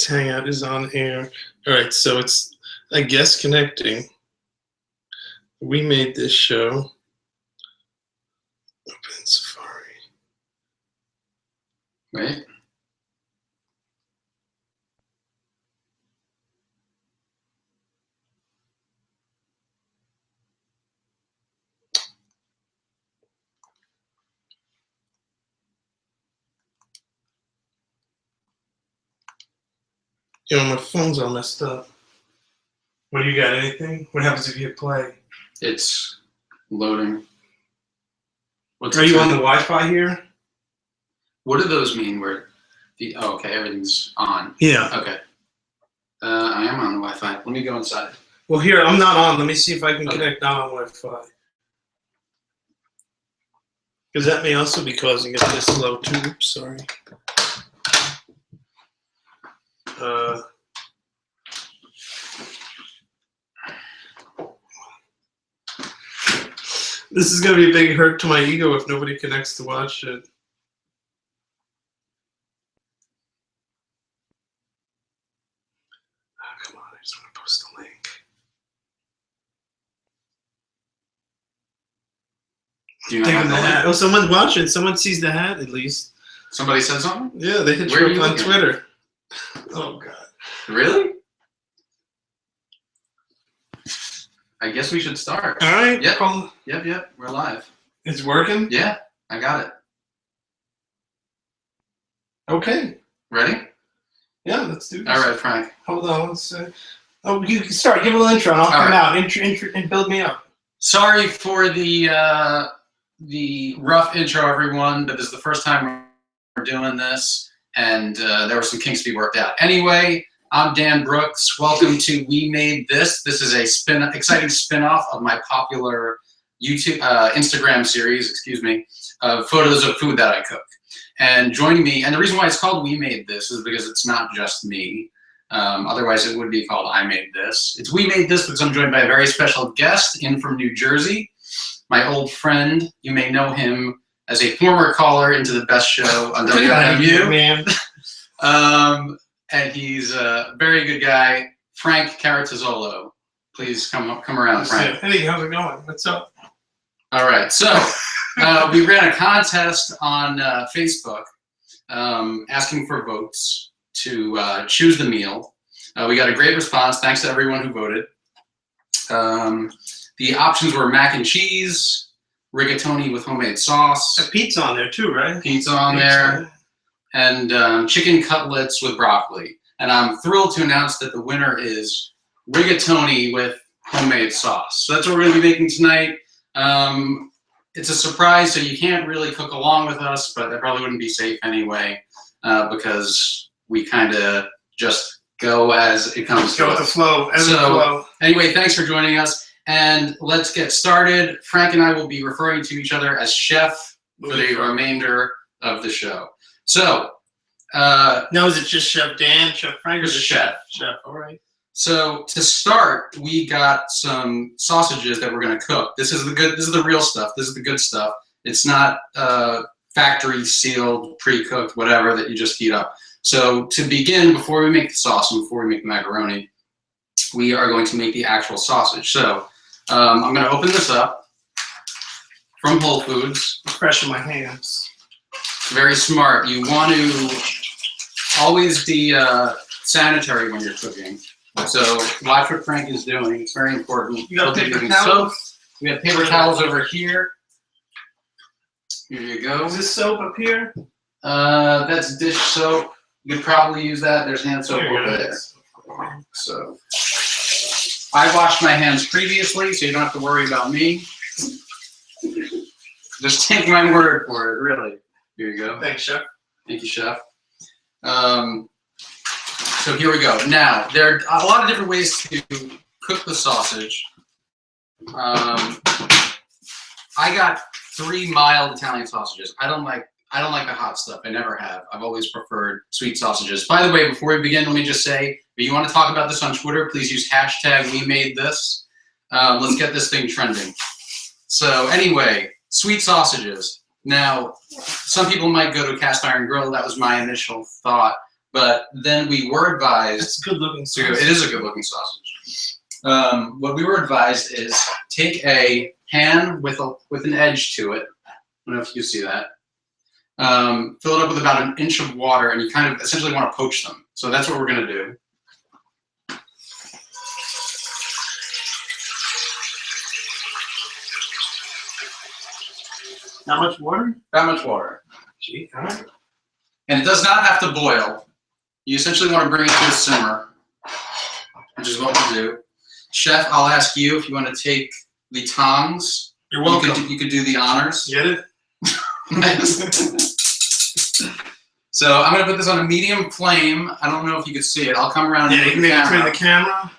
This Hangout is on air. All right, so it's, I guess, connecting. We made this show. Open Safari. Right. You know, my phone's all messed up. What do you got? Anything? What happens if you hit play? It's loading. Are you on the Wi-Fi here? What do those mean? Where the okay, everything's on. Yeah. Okay. I am on the Wi-Fi. Let me go inside. Well, here, I'm not on. Let me see if I can connect on Wi-Fi. Because that may also be causing it to slow too. Oops, sorry. This is going to be a big hurt to my ego if nobody connects to watch it. Oh, come on, I just want to post a link. Do you not have the hat. Oh, someone's watching. Someone sees the hat at least. Somebody said something? Yeah, they hit you up on Twitter. Oh, God. Really? I guess we should start. All right. Yep. Cool. Yep. We're live. It's working? Yeah, I got it. Okay. Ready? Yeah, let's do this. All right, Frank. Hold on one sec. Oh, you can start. Give a little intro, and I'll come out. Intro, and build me up. Sorry for the rough intro, everyone, but this is the first time we're doing this, and there were some kinks to be worked out. Anyway, I'm Dan Brooks. Welcome to We Made This. This is a exciting spin-off of my popular Instagram series, of photos of food that I cook. And joining me, and the reason why it's called We Made This is because it's not just me. Otherwise, it would be called I Made This. It's We Made This because I'm joined by a very special guest in from New Jersey, my old friend. You may know him as a former caller into the best show on WMU. Man. And he's a very good guy, Frank Caratazzolo. Please come around, Frank. Hey, how's it going? What's up? All right, so we ran a contest on Facebook asking for votes to choose the meal. We got a great response. Thanks to everyone who voted. The options were mac and cheese, rigatoni with homemade sauce. A pizza on there too, right? Pizza on there. And chicken cutlets with broccoli. And I'm thrilled to announce that the winner is rigatoni with homemade sauce. So that's what we're going to be making tonight. It's a surprise, so you can't really cook along with us, but that probably wouldn't be safe anyway, because we kind of just go as it comes. Go with the flow. Anyway, thanks for joining us, and let's get started. Frank and I will be referring to each other as chef for the remainder of the show. So, now is it just Chef Dan, Chef Frank, or just chef? Chef, all right. So to start, we got some sausages that we're going to cook. This is the real stuff. This is the good stuff. It's not factory sealed, pre-cooked, whatever that you just heat up. So to begin, before we make the sauce and before we make the macaroni, we are going to make the actual sausage. So I'm going to open this up from Whole Foods. Fresh in my hands. Very smart. You want to always be sanitary when you're cooking. So watch what Frank is doing. It's very important. You got paper towels? We have paper towels over here. Here you go. Is this soap up here? That's dish soap. You could probably use that. There's hand soap over there. So I washed my hands previously, so you don't have to worry about me. Just take my word for it, really. Here you go. Thanks, Chef. Thank you, Chef. So here we go. Now, there are a lot of different ways to cook the sausage. I got 3 mild Italian sausages. I don't like the hot stuff. I never have. I've always preferred sweet sausages. By the way, before we begin, let me just say, if you want to talk about this on Twitter, please use hashtag #WeMadeThis. Let's get this thing trending. So anyway, sweet sausages. Now, some people might go to a cast iron grill. That was my initial thought. But then we were advised. It's a good looking It sausage. is a good looking sausage. What we were advised is take a pan with an edge to it. I don't know if you see that. Fill it up with about 1 inch of water, and you kind of essentially want to poach them. So that's what we're going to do. How much water? That much water. Gee, all right. And it does not have to boil. You essentially want to bring it to a simmer, which is what we'll do. Chef, I'll ask you if you want to take the tongs. You're welcome. You could do the honors. Get it? So I'm going to put this on a medium flame. I don't know if you can see it. I'll come around Yeah, and you can maybe turn the camera.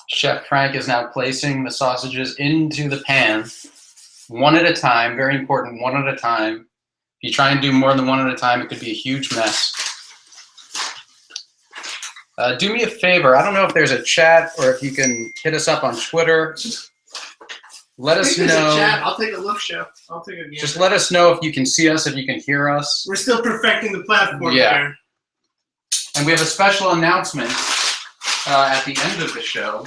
Chef Frank is now placing the sausages into the pan, one at a time. Very important, one at a time. If you try and do more than one at a time, it could be a huge mess. Do me a favor. I don't know if there's a chat or if you can hit us up on Twitter. Let us know. Chat. I'll take a look, Chef. I'll take a gander. Just let us know if you can see us, if you can hear us. We're still perfecting the platform Yeah. And we have a special announcement at the end of the show.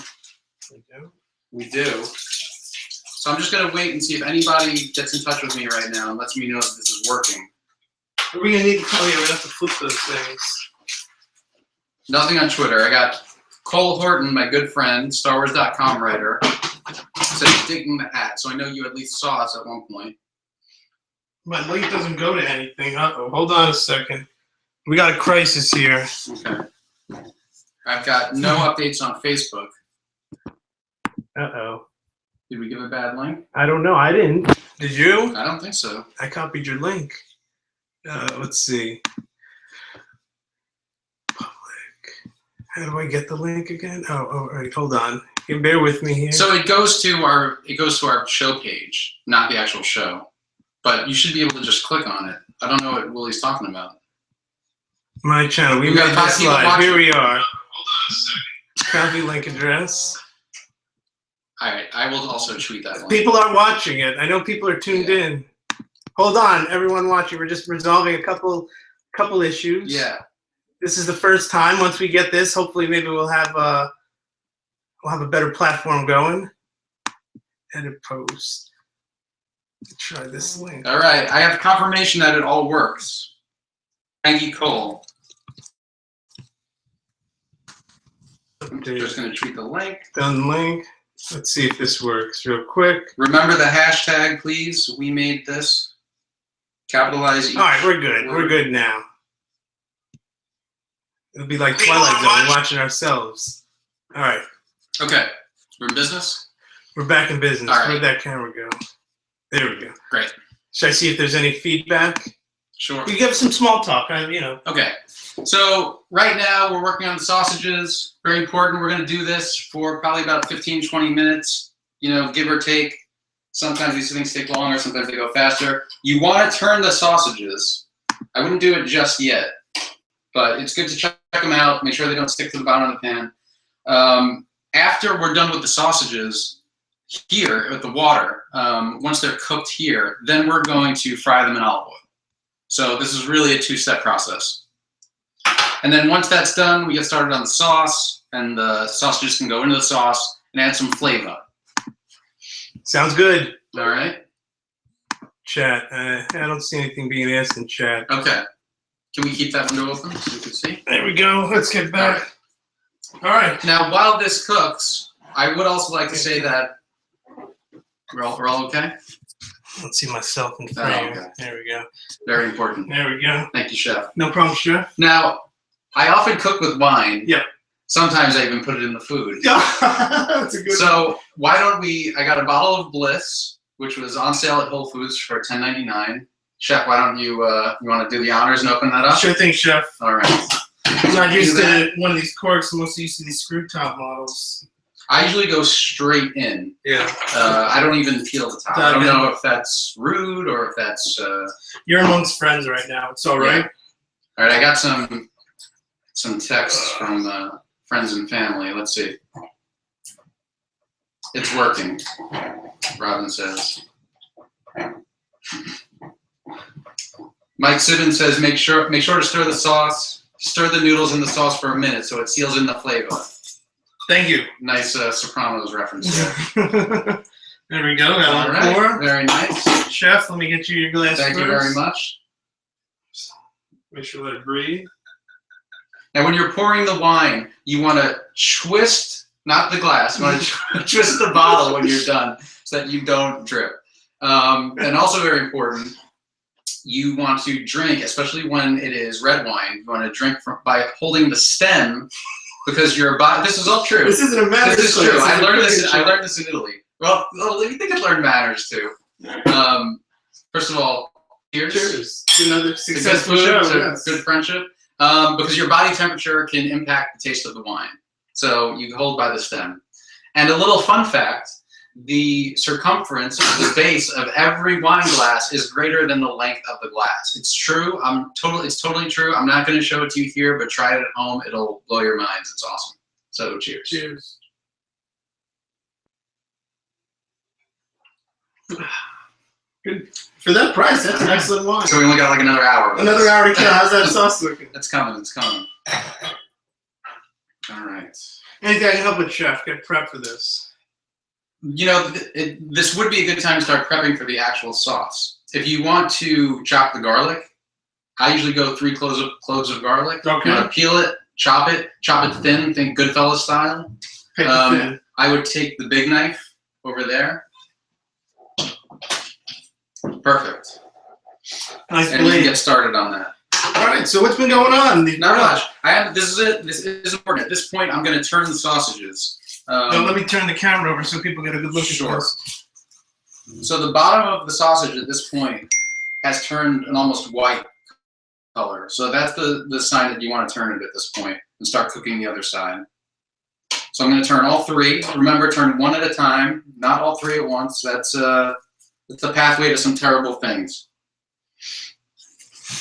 We do. So I'm just going to wait and see if anybody gets in touch with me right now and lets me know that this is working. Are we going to need to call you? We have to flip those things. Nothing on Twitter. I got Cole Horton, my good friend, StarWars.com writer, said he's digging the hat, so I know you at least saw us at one point. My link doesn't go to anything. Uh-oh. Hold on a second. We got a crisis here. Okay. I've got no updates on Facebook. Uh-oh. Did we give a bad link? I don't know. I didn't. Did you? I don't think so. I copied your link. Let's see. Public. How do I get the link again? Oh, all right. Hold on. You can bear with me here. So it goes to our show page, not the actual show. But you should be able to just click on it. I don't know what Willie's talking about. My channel. We We've got made 5 this people live. watching. Here we are. Hold on a second. Copy link address. All right, I will also tweet that link. People are watching it. I know people are tuned in. Hold on, everyone watching. We're just resolving a couple issues. Yeah. This is the first time. Once we get this, hopefully, maybe we'll have a better platform going. Edit post. Try this link. All right, I have confirmation that it all works. Thank you, Cole. I'm just going to tweet the link. Done link. Let's see if this works real quick. Remember the hashtag, please. We made this. Capitalize each. All right, we're good. word. We're good now. It'll be like Twilight Zone. We're watching ourselves. All right. Okay, we're in business? We're back in business. All right. Where'd that camera go? There we go. Great. Should I see if there's any feedback? Sure. You give some small talk, you know. Okay, so right now we're working on the sausages. Very important. We're going to do this for probably about 15, 20 minutes, give or take. Sometimes these things take longer, sometimes they go faster. You want to turn the sausages. I wouldn't do it just yet, but it's good to check them out, make sure they don't stick to the bottom of the pan. After we're done with the sausages here with the water, once they're cooked here, then we're going to fry them in olive oil. So this is really a 2-step process. And then once that's done, we get started on the sauce, and the sausages can go into the sauce and add some flavor. Sounds good. All right? Chat. I don't see anything being asked in chat. Okay. Can we keep that window open so you can see? There we go. Let's get back. All right. Now, while this cooks, I would also like to say that we're all okay? Let's see myself in Oh, frame. okay. There we go. Very important. There we go. Thank you, Chef. No problem, Chef. Now, I often cook with wine. Yep. Sometimes I even put it in the food. That's a good one. So why don't I got a bottle of Bliss, which was on sale at Whole Foods for $10.99. Chef, why don't you want to do the honors and open that up? Sure thing, Chef. All right. I'm not used to one of these corks. I'm mostly used to these screw top models. I usually go straight in. Yeah. I don't even peel the top. I don't know if that's rude or if that's... You're amongst friends right now. It's all right. Yeah. All right, I got some texts from friends and family. Let's see. It's working, Robin says. Mike Siddon says, make sure to stir the noodles in the sauce for a minute so it seals in the flavor. Thank you. Nice Sopranos reference there. There we go. Got All one right, more. very nice. Chef, let me get you your glass Thank first. you very much. Make sure let it breathe. Now, when you're pouring the wine, you want to twist, not the glass, you want to twist the bottle when you're done so that you don't drip. And also very important, you want to drink, especially when it is red wine, you want to drink by holding the stem because your body, this is all true. This isn't a manners. This is true. I learned this in Italy. Well, you think I'd learn manners too. First of all, cheers. Cheers. Another To successful good food, show. to Yes. good friendship. Because your body temperature can impact the taste of the wine. So you hold by the stem. And a little fun fact, the circumference, the base of every wine glass is greater than the length of the glass. It's true. It's totally true. I'm not going to show it to you here, but try it at home. It'll blow your minds. It's awesome. So cheers. Cheers. Good. For that price, that's an excellent wine. So we only got like another hour. Another hour to kill. How's that sauce looking? It's coming. It's coming. All right. Anything I can help with, Chef? Get prep for this. You know, this would be a good time to start prepping for the actual sauce. If you want to chop the garlic, I usually go 3 cloves of garlic. Okay. You want to peel it, chop it thin, think Goodfellas style. Paper thin. I would take the big knife over there. Perfect. Nice And you can blade. get started on that. All right. So what's been going on? Not much. This is important. At this point, I'm going to turn the sausages. No, let me turn the camera over so people get a good look Sure. at this. So the bottom of the sausage at this point has turned an almost white color. So that's the sign that you want to turn it at this point and start cooking the other side. So I'm going to turn all 3. Remember, turn 1 at a time, not all 3 at once. That's the pathway to some terrible things.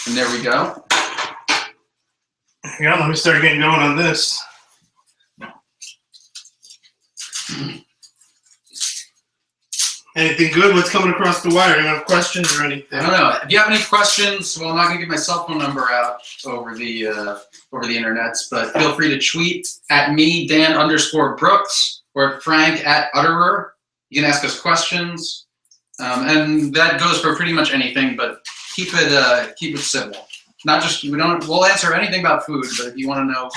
And there we go. Yeah, let me start getting going on this. Anything good? What's coming across the wire? You have questions or anything? I don't know. If you have any questions, well, I'm not going to give my cell phone number out over the internets, but feel free to tweet at me, Dan_Brooks, or at Frank at Utterer. You can ask us questions, and that goes for pretty much anything. But keep it civil. Not just we'll answer anything about food, but if you want to know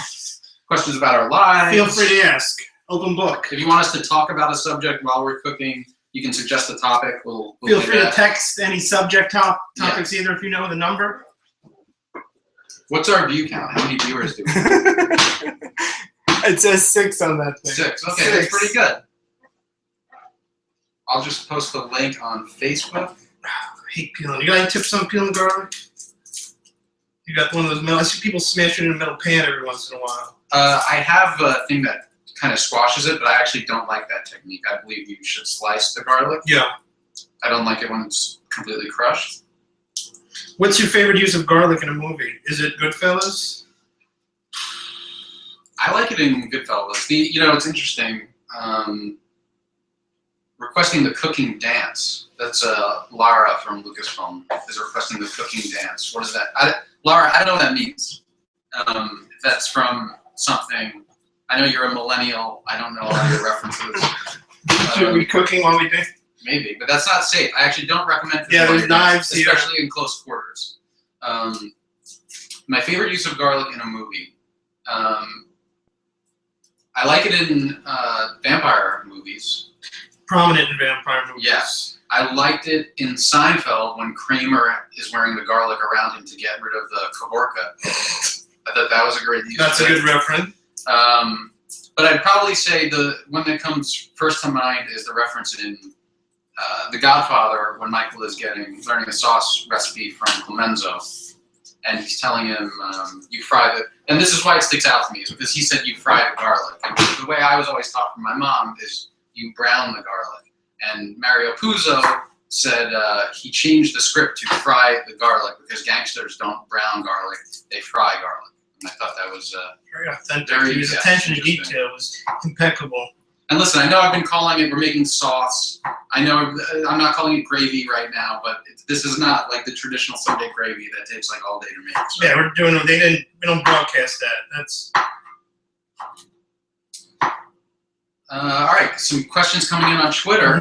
questions about our lives, Feel free to ask. Open book. if you want us to talk about a subject while we're cooking, you can suggest a topic. We'll Feel do free to that. text any subject topics either if you know the number. What's our view count? How many viewers do we have? It says 6 on that thing. 6. Okay, that's pretty good. I'll just post the link on Facebook. I hate peeling. You got any tips on peeling garlic? You got one of those metal. I see people smash it in a metal pan every once in a while. I have a thing that kind of squashes it, but I actually don't like that technique. I believe you should slice the garlic. Yeah. I don't like it when it's completely crushed. What's your favorite use of garlic in a movie? Is it Goodfellas? I like it in Goodfellas. It's interesting. Requesting the cooking dance. That's Lara from Lucasfilm is requesting the cooking dance. What is that? Lara, I don't know what that means. If that's from something. I know you're a millennial. I don't know all your references. Should we be cooking while we do? Maybe, but that's not safe. I actually don't recommend cooking Yeah, while there's you're knives doing it, here. especially in close quarters. My favorite use of garlic in a movie. I like it in vampire movies. Prominent in vampire movies. Yes. I liked it in Seinfeld when Kramer is wearing the garlic around him to get rid of the Kavorka. I thought that was a great use. That's a good reference. But I'd probably say the one that comes first to mind is the reference in The Godfather when Michael is learning a sauce recipe from Clemenzo, and he's telling him you fry the. And this is why it sticks out to me is because he said you fry the garlic. And the way I was always taught from my mom is you brown the garlic. And Mario Puzo said he changed the script to fry the garlic because gangsters don't brown garlic, they fry garlic. And I thought that was Very authentic. Very, His yes, attention to interesting. detail was impeccable. And listen, I know I've been calling it, we're making sauce. I know I'm not calling it gravy right now, but this is not like the traditional Sunday gravy that takes like all day to make. So. Yeah, we don't broadcast that. That's. All right, some questions coming in on Twitter.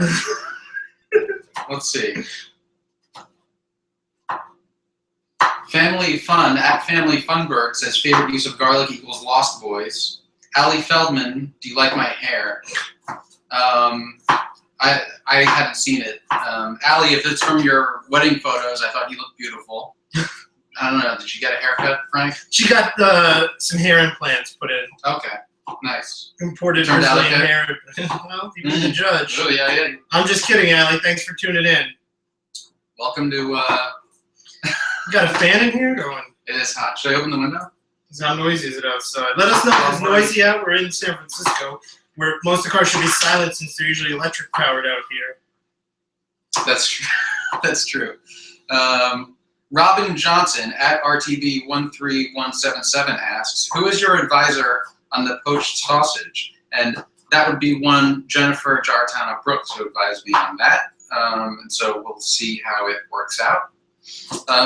Let's see. Family Fun at Family Funberg says favorite use of garlic equals Lost Boys. Ali Feldman, do you like my hair? I haven't seen it. Ali, if it's from your wedding photos, I thought you looked beautiful. I don't know. Did you get a haircut, Frank? She got some hair implants put in. Okay, nice. Imported Turned out Brazilian okay? hair. Well, you be the judge. Oh yeah. I'm just kidding, Ali. Thanks for tuning in. Welcome to. You got a fan in here going? It is hot. Should I open the window? How noisy is it outside? Let us know if it's noisy out. We're in San Francisco, where most of the cars should be silent since they're usually electric powered out here. That's true. That's true. Robin Johnson at RTB13177 asks, who is your advisor on the poached sausage? And that would be one Jennifer Jartana Brooks who advised me on that. And so we'll see how it works out.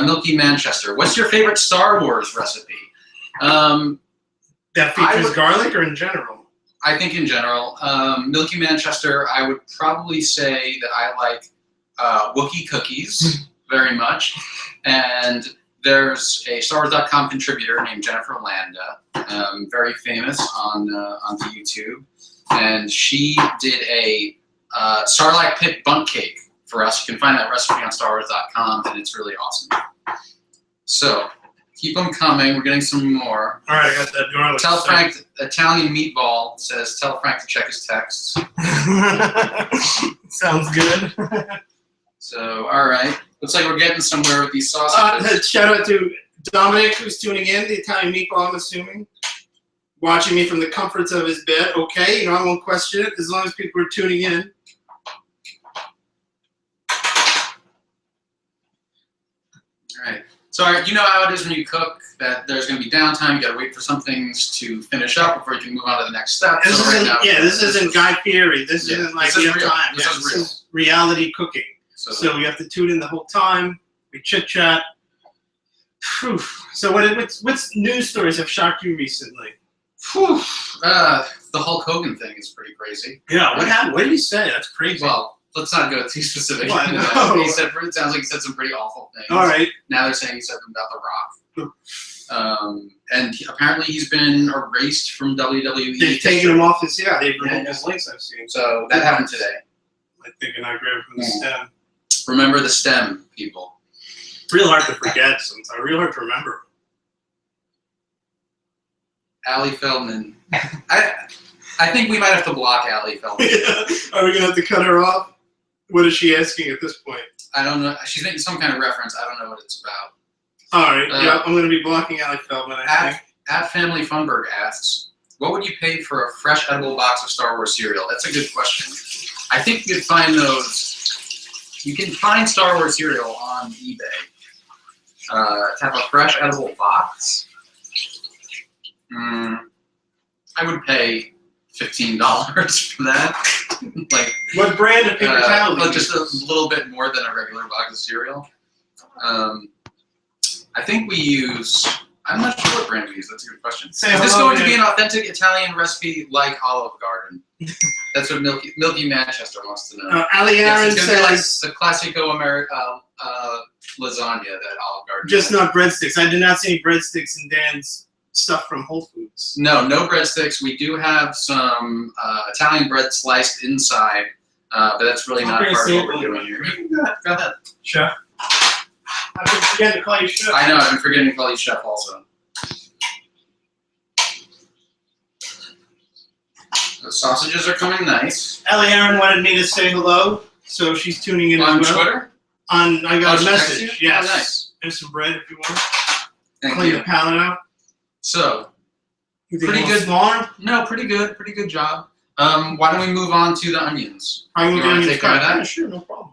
Milky Manchester, what's your favorite Star Wars recipe? That features garlic or in general? I think in general. Milky Manchester, I would probably say that I like Wookiee cookies very much. And there's a StarWars.com contributor named Jennifer Landa, very famous on YouTube. And she did a Starlight Pit bundt cake for us. You can find that recipe on StarWars.com, and it's really awesome. So keep them coming. We're getting some more. All right, I got that garlic. Tell Frank, Italian Meatball says, tell Frank to check his texts. Sounds good. So, all right. Looks like we're getting somewhere with these sausages. Shout out to Dominic, who's tuning in, the Italian Meatball, I'm assuming. Watching me from the comforts of his bed. Okay, I won't question it as long as people are tuning in. All right. So you know how it is when you cook, that there's going to be downtime. You got to wait for some things to finish up before you can move on to the next step. This isn't Guy Fieri. This isn't like this we is have real. time. This is reality cooking. So you have to tune in the whole time. We chit chat. So what's news stories have shocked you recently? the Hulk Hogan thing is pretty crazy. Yeah, what happened? What did he say? That's crazy. Well, let's not go too specific. Well, into that. He said, it sounds like he said some pretty awful things. All right. Now they're saying he said them about The Rock. And apparently he's been erased from WWE. They've taken him off his, they've removed his links I've seen. So that happened today. I think I grabbed from the stem. Remember the stem, people. Real hard to forget sometimes. Real hard to remember. Ali Feldman. I think we might have to block Ali Feldman. Are we gonna have to cut her off? What is she asking at this point? I don't know. She's making some kind of reference. I don't know what it's about. All right. I'm gonna be blocking Ali Feldman. I think. At Family Funberg asks, what would you pay for a fresh edible box of Star Wars cereal? That's a good question. I think you could find those. You can find Star Wars cereal on eBay. To have a fresh edible box, I would pay $15 for that. Like what brand of paper towel? Just a little bit more than a regular box of cereal. I think we use. I'm not sure what brand we use. That's a good question. Is this going to be an authentic Italian recipe like Olive Garden? That's what Milky Manchester wants to know. Ali Aaron it's says like the classico lasagna that Olive Garden. Just not breadsticks. I did not see any breadsticks in Dan's stuff from Whole Foods. No breadsticks. We do have some Italian bread sliced inside, but that's really not part of what we're doing here. Go ahead. Chef. I've been forgetting to call you chef. I know. I've been forgetting to call you chef also. The sausages are coming nice. Ali Aaron wanted me to say hello, so she's tuning in on as well. Twitter. I got a message. Yes. Oh, nice. There's some bread if you want. Thank Clean you. the palate out. So, pretty good. Smaller? No, pretty good. Pretty good job. Why don't we move on to the onions? You want to take care of that? Yeah, sure, no problem.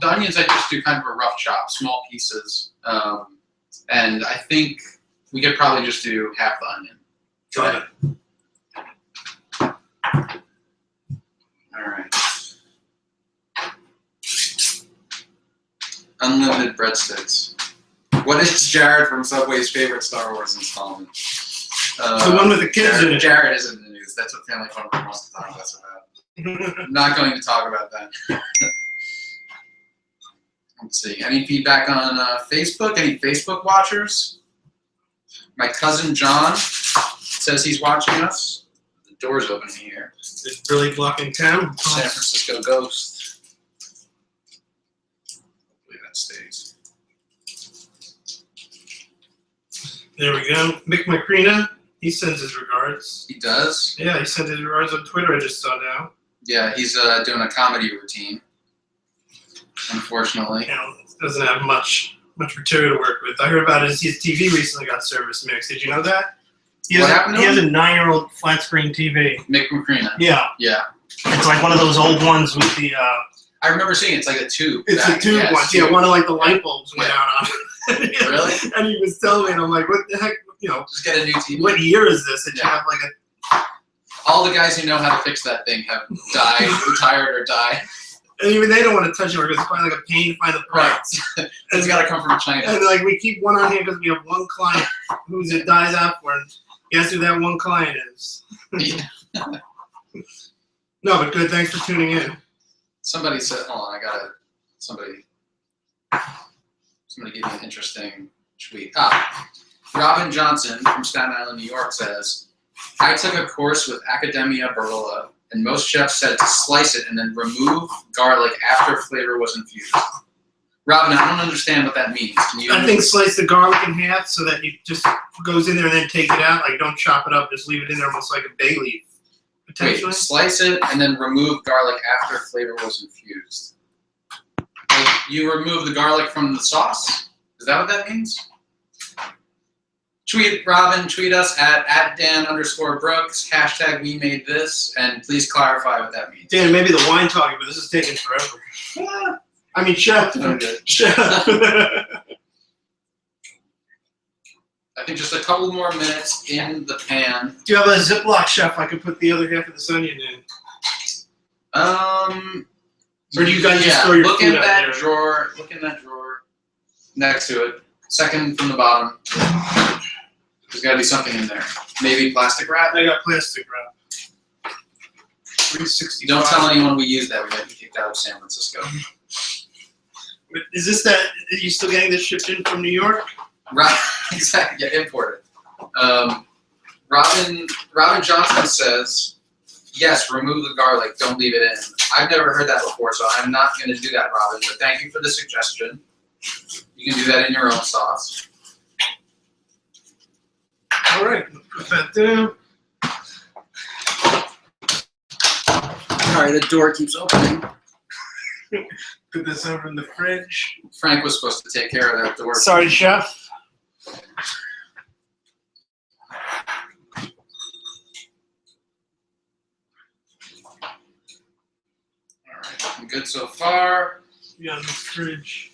The onions I just do kind of a rough chop, small pieces, and I think we could probably just do half the onion. Got it. All right. Unlimited breadsticks. What is Jared from Subway's favorite Star Wars installment? The one with the kids in it. Jared is in the news. That's what Family Fun wants to talk to us about. I'm not going to talk about that. Let's see. Any feedback on Facebook? Any Facebook watchers? My cousin John says he's watching us. The door's open here. It's Billy Gluck in town. San Francisco Ghost. Hopefully that stays. There we go. Mick Macrina, he sends his regards. He does? Yeah, he sent his regards on Twitter, I just saw now. Yeah, he's doing a comedy routine, unfortunately. You know, doesn't have much material to work with. I heard about his TV recently got service mixed. Did you know that? He has a 9-year-old flat screen TV. Mick Macrina. Yeah. Yeah. It's like one of those old ones with the... I remember seeing it. It's like a tube. It's a tube one. Yeah, one of like the light bulbs went out on it. Really? And he was telling me, and I'm like, what the heck? You know, just get a new TV. What year is this? That you have like a... All the guys who know how to fix that thing have died, retired, or died. And even they don't want to touch it because it's probably like a pain to find the parts. Right. It's got to come from China. And like we keep one on here because we have one client who's it dies out for. And guess who that one client is? Yeah. No, but good. Thanks for tuning in. Somebody said, hold on, somebody gave me an interesting tweet. Robin Johnson from Staten Island, New York says, I took a course with Academia Barilla, and most chefs said to slice it and then remove garlic after flavor was infused. Robin, I don't understand what that means. Can you? I think slice the garlic in half so that it just goes in there and then take it out. Like don't chop it up, just leave it in there almost like a bay leaf. Potentially. Wait, slice it and then remove garlic after flavor was infused. Like you remove the garlic from the sauce? Is that what that means? Tweet Robin, tweet us at Dan_Brooks, hashtag we made this, and please clarify what that means. Dan, maybe the wine talking, but this is taking forever. Yeah. I mean, chef. Okay. Chef. I think just a couple more minutes in the pan. Do you have a Ziploc, chef? I could put the other half of this onion in. Or do you guys just throw your look food in out that there? drawer. Look in that drawer next to it. Second from the bottom. There's got to be something in there. Maybe plastic wrap. I got plastic wrap. 365. Don't tell anyone we used that. We got kicked out of San Francisco. Is this that? Are you still getting this shipped in from New York? Right. Exactly. Yeah, import it. Robin Johnson says, yes, remove the garlic. Don't leave it in. I've never heard that before, so I'm not going to do that, Robin. But thank you for the suggestion. You can do that in your own sauce. All right, put that down. Sorry, the door keeps opening. Put this over in the fridge. Frank was supposed to take care of that door. Sorry, chef. All right, I'm good so far. Yeah, in the fridge.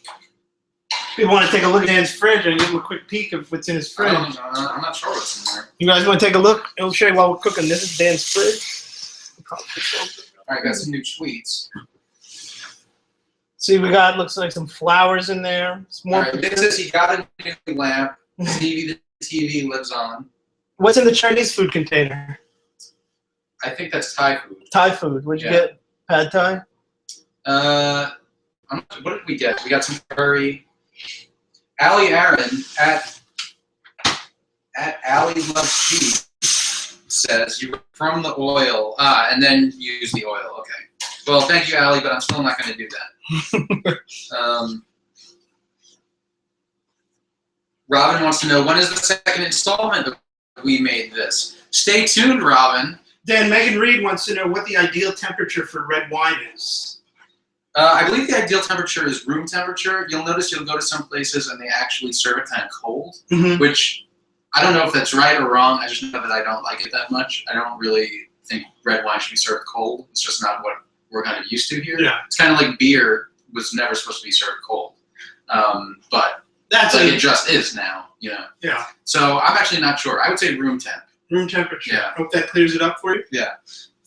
People want to take a look at Dan's fridge and give him a quick peek of what's in his fridge. I'm not sure what's in there. You guys want to take a look? I'll show you while we're cooking. This is Dan's fridge. All right, got some new tweets. See, we got, looks like some flowers in there. It's more. All right, this is, he got a new lamp. The TV lives on. What's in the Chinese food container? I think that's Thai food. Thai food. What'd you get? Pad Thai? What did we get? We got some curry. Allie Aaron at Allie Loves Cheese says you were from the oil. And then you use the oil. Okay. Well, thank you, Allie, but I'm still not going to do that. Robin wants to know, when is the second installment of We Made This? Stay tuned, Robin. Dan, Megan Reed wants to know what the ideal temperature for red wine is. I believe the ideal temperature is room temperature. You'll notice you'll go to some places and they actually serve it kind of cold, which I don't know if that's right or wrong. I just know that I don't like it that much. I don't really think red wine should be served cold. It's just not what we're kind of used to here. Yeah. It's kind of like beer was never supposed to be served cold, but that's like it just is now, you know. Yeah. So I'm actually not sure. I would say room temp. Room temperature. Yeah. Hope that clears it up for you. Yeah.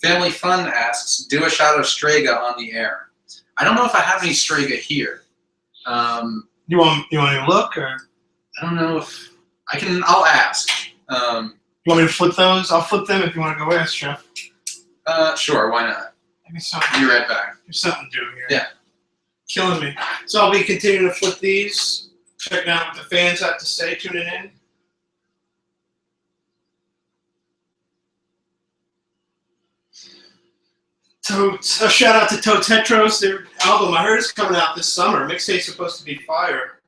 Family Fun asks, do a shot of Strega on the air. I don't know if I have any Strega here. You want me to look, or I don't know if I can. I'll ask. you want me to flip those? I'll flip them if you want to go ask, Chef. Sure. Why not? Give me something. Be right back. There's something to do here. Yeah. Killing me. So I'll be continuing to flip these, checking out what the fans have to say, tuning in. Totes. A shout out to Totes Hetros. Their album, I heard, is coming out this summer. Mixtape's supposed to be fire.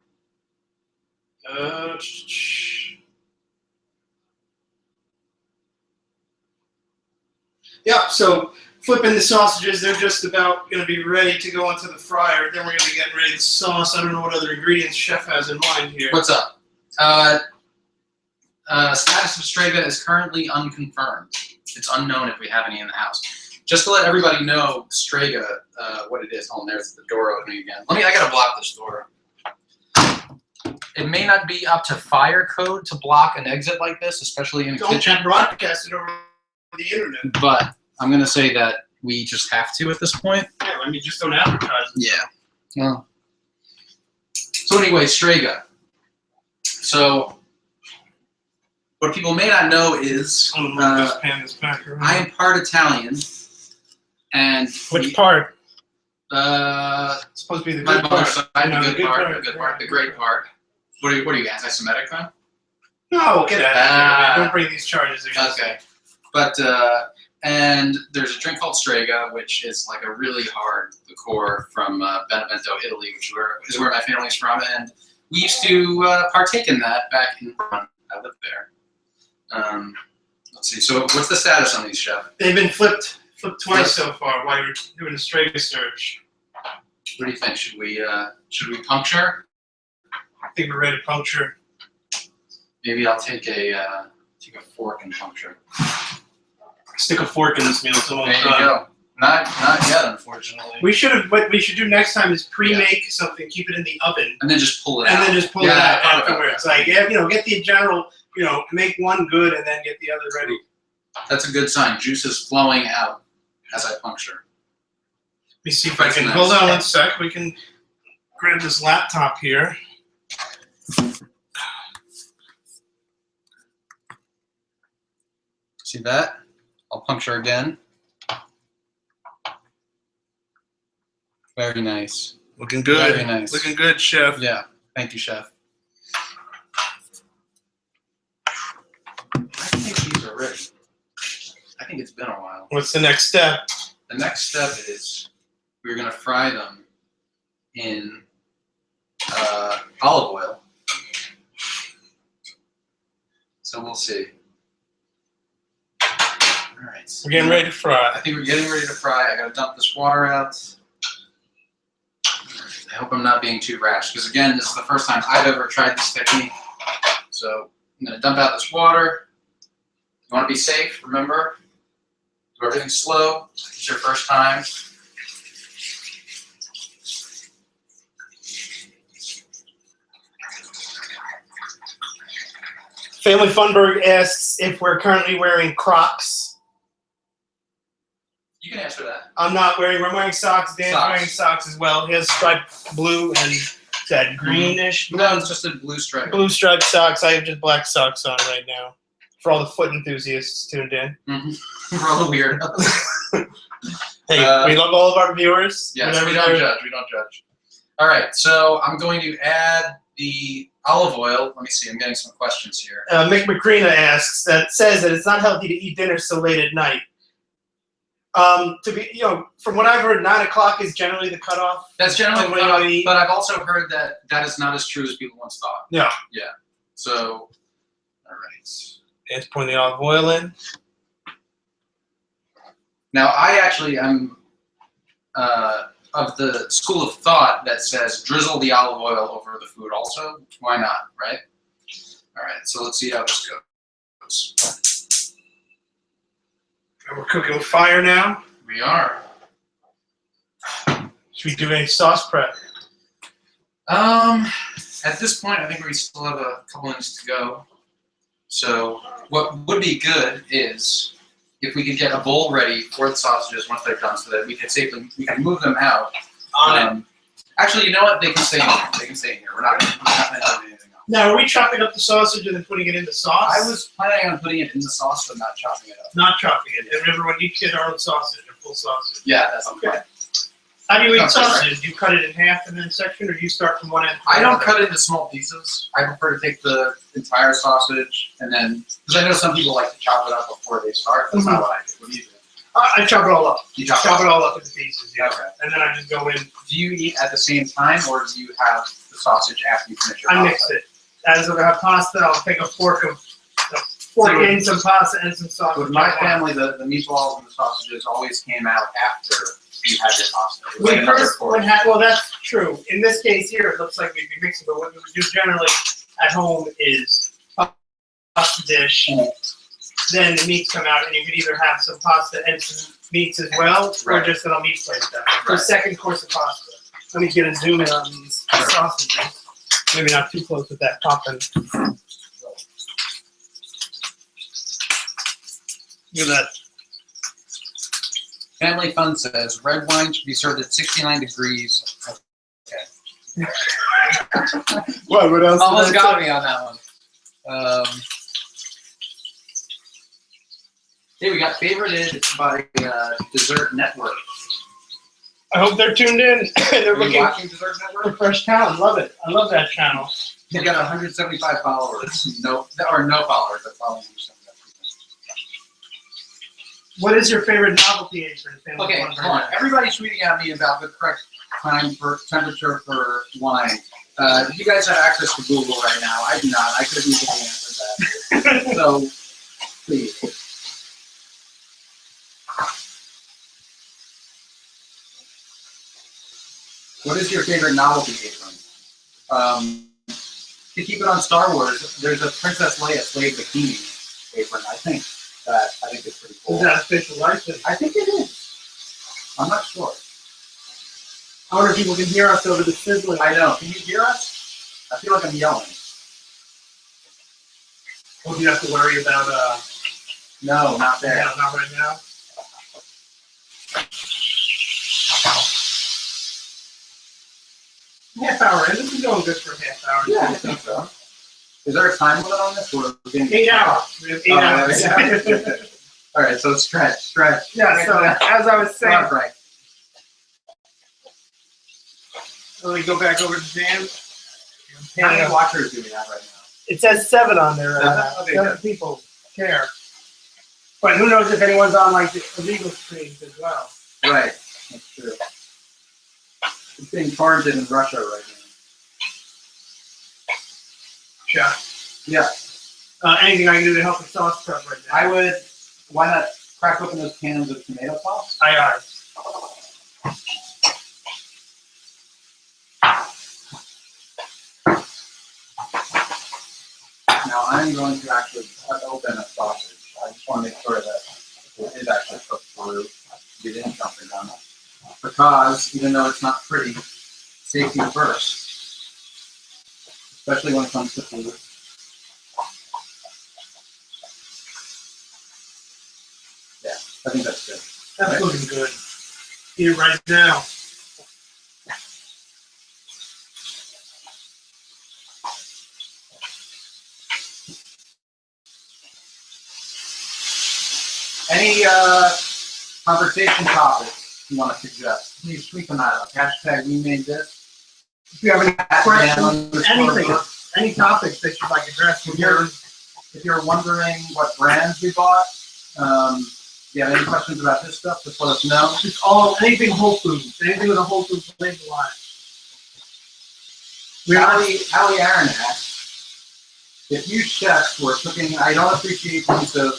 Yeah, so flipping the sausages, they're just about going to be ready to go into the fryer. Then we're going to be getting ready the sauce. I don't know what other ingredients Chef has in mind here. What's up? Status of Strega is currently unconfirmed. It's unknown if we have any in the house. Just to let everybody know, Strega, what it is. Oh, and there's the door opening again. I gotta block this door. It may not be up to fire code to block an exit like this, especially in a kitchen. Don't broadcast it over the internet. But I'm gonna say that we just have to at this point. Yeah, I mean, just don't advertise it. Yeah. Well. So anyway, Strega. So what people may not know is I'm gonna move this pan this back around. I am part Italian, and Which part? It's supposed to be the my good mother's part. side, No, the good part, the great part. What are you anti-Semitic then? No, get out of here. Don't bring these charges again. Okay, but and there's a drink called Strega, which is like a really hard liqueur from Benevento, Italy, which is where my family's from, and we used to partake in that back in Rome. I lived there. Let's see. So, what's the status on these, Chef? They've been flipped twice so far while you're doing a Strega search. What do you think? Should we puncture? I think we're ready to puncture. Maybe I'll take a fork and puncture. Stick a fork in this meal. It's almost There you done. go. Not yet, unfortunately. What we should do next time is pre-make something, keep it in the oven, And then just pull it out. and then just pull it out I thought about afterwards. that. Like, yeah, get the general, make one good and then get the other ready. That's a good sign. Juice is flowing out as I puncture. Let me see if I That's can. nice. Hold on one sec. We can grab this laptop here. See that? I'll puncture again. Very nice. Looking good. Very nice. Looking good, Chef. Yeah. Thank you, Chef. I think these are ready. I think it's been a while. What's the next step? The next step is we're going to fry them in olive oil. So we'll see. All right. We're getting ready to fry. I think we're getting ready to fry. I got to dump this water out. I hope I'm not being too rash, because again, this is the first time I've ever tried this technique. So I'm going to dump out this water. You want to be safe, remember? Do everything slow. It's your first time. Family Funberg asks if we're currently wearing Crocs. You can answer that. I'm not wearing. We're wearing socks. Dan's Socks. wearing socks as well. He has striped blue and that greenish. No, it's just a blue stripe. Blue striped socks. I have just black socks on right now. For all the foot enthusiasts tuned in. Mm-hmm. For all the weirdos. Hey, we love all of our viewers. Yes, we don't judge. We don't judge. All right, so I'm going to add the olive oil. Let me see. I'm getting some questions here. Mick McCreena asks says that it's not healthy to eat dinner so late at night. From what I've heard, 9 o'clock is generally the cutoff. That's generally when I eat. but I've also heard that that is not as true as people once thought. Yeah. Yeah. So, all right. Dan's pouring the olive oil in. Now, I actually am of the school of thought that says drizzle the olive oil over the food also. Why not, right? All right, so let's see how this goes. And we're cooking with fire now. We are. Should we do any sauce prep? At this point, I think we still have a couple minutes to go. So what would be good is if we could get a bowl ready for the sausages once they're done, so that we can move them out. Actually, you know what? They can stay in here. They can stay in here. We're not going to do anything else. Now, are we chopping up the sausage and then putting it in the sauce? I was planning on putting it in the sauce, but not chopping it up. Not chopping it. And remember, when you get our own sausage, a full sausage. Yeah, that's Okay. okay. How do you eat Sounds sausage? right. Do you cut it in half and then section, or do you start from one end? I don't cut it into small pieces. I prefer to take the entire sausage and then, because I know some people like to chop it up before they start. That's not what I do. What do you do? I chop it all up. You chop Chop it all up into pieces, yeah. Okay. And then I just go in. Do you eat at the same time, or do you have the sausage after you finish your I pasta? mix it. As if I have pasta, I'll take a fork in some pasta and some sausage. With my family, the meatballs and the sausages always came out after you had your pasta. It was like another course. Well, that's true. In this case here, it looks like we'd be mixing, but what we would do generally at home is pasta dish, then the meats come out, and you could either have some pasta and some meats as well, or Right. just a meat plate at that. Right. The second course of pasta. Let me get a zoom in on these sausages. Maybe not too close with that popping. Look at that. Family Fun says red wine should be served at 69 degrees. Okay. What else? Almost got me on that one. Hey, we got favorited by Dessert Network. I hope they're tuned in. They're Are you looking watching Dessert for Network? fresh talent. Love it. I love that channel. They got 175 followers. No followers, but following you. What is your favorite novelty apron? Okay, hold on. Everybody's tweeting at me about the correct temperature for wine. You guys have access to Google right now. I do not. I could have easily answered that. So, please. What is your favorite novelty apron? To keep it on Star Wars, there's a Princess Leia slave bikini apron. I think it's pretty cool. Is that official license? I think it is. I'm not sure. I wonder if people can hear us over the sizzling. I know. Can you hear us? I feel like I'm yelling. Hope you have to worry about No, not there. yeah, not right now. Half hour in. This is going good for a half hour. Yeah, I think so. Is there a time limit on this? Or 8 hours. We have 8 hours. Yeah. All right, so stretch. Yeah, so as I was Come saying, on, Frank. let me go back over to Dan. How many watchers do we have right now? It says 7 on there. Okay, 7 good. people care. But who knows if anyone's on like the illegal streams as well. Right, that's true. It's being torrented in Russia right Yeah. now. Yeah, Anything I can do to help the sauce prep right now? I would. Why not crack open those cans of tomato sauce? Aye. Now I'm going to actually cut open a sausage. I just want to make sure that it is actually cooked through. You didn't jump the gun. Because even though it's not pretty, safety first. Especially when it comes to food. Yeah, I think that's good. That's looking good. Eat it right now. Any conversation topics you want to suggest? Please tweet them out. Hashtag we made this. If you have any questions, Dan anything, any topics that you'd like addressed, If you're wondering what brands we bought, if you have any questions about this stuff, just let us know. it's all anything Whole Foods, anything with a Whole Foods label on it. Allie Aaron asked, if you chefs were cooking, I don't appreciate use of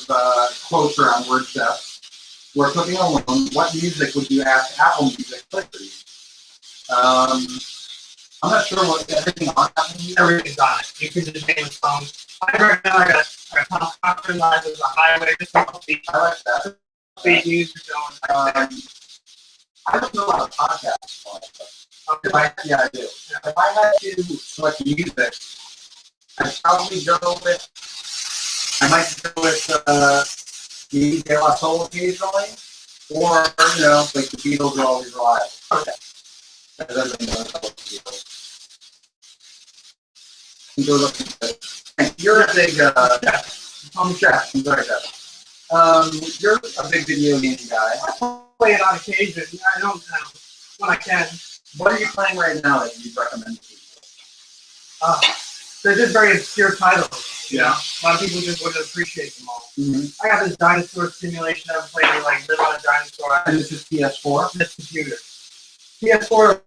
quotes around word chefs, were cooking alone, what music would you ask Apple Music to play for you? I'm not sure what everything on Apple Music. Everything's on it. You can just name a song. Right now I got Tom Cochran live as a highway. Just upbeat, I like that. upbeat music going. I don't know a lot of podcasts. Yeah, I do. If I had to select music, I'd probably go with, I might go with maybe De La Soul occasionally, or, like the Beatles are always alive. Okay. As everything else helps you. Enjoy looking at it. You're a big, Jeff, I'm sorry, Jeff. You're a big video game guy. I play it on occasion. I don't know when I can. What are you playing right now that you'd recommend to people? They're just very obscure titles. Yeah. A lot of people just wouldn't appreciate them all. Mm-hmm. I got this dinosaur simulation I've played where like live on a dinosaur. And it's just PS4? This computer. PS4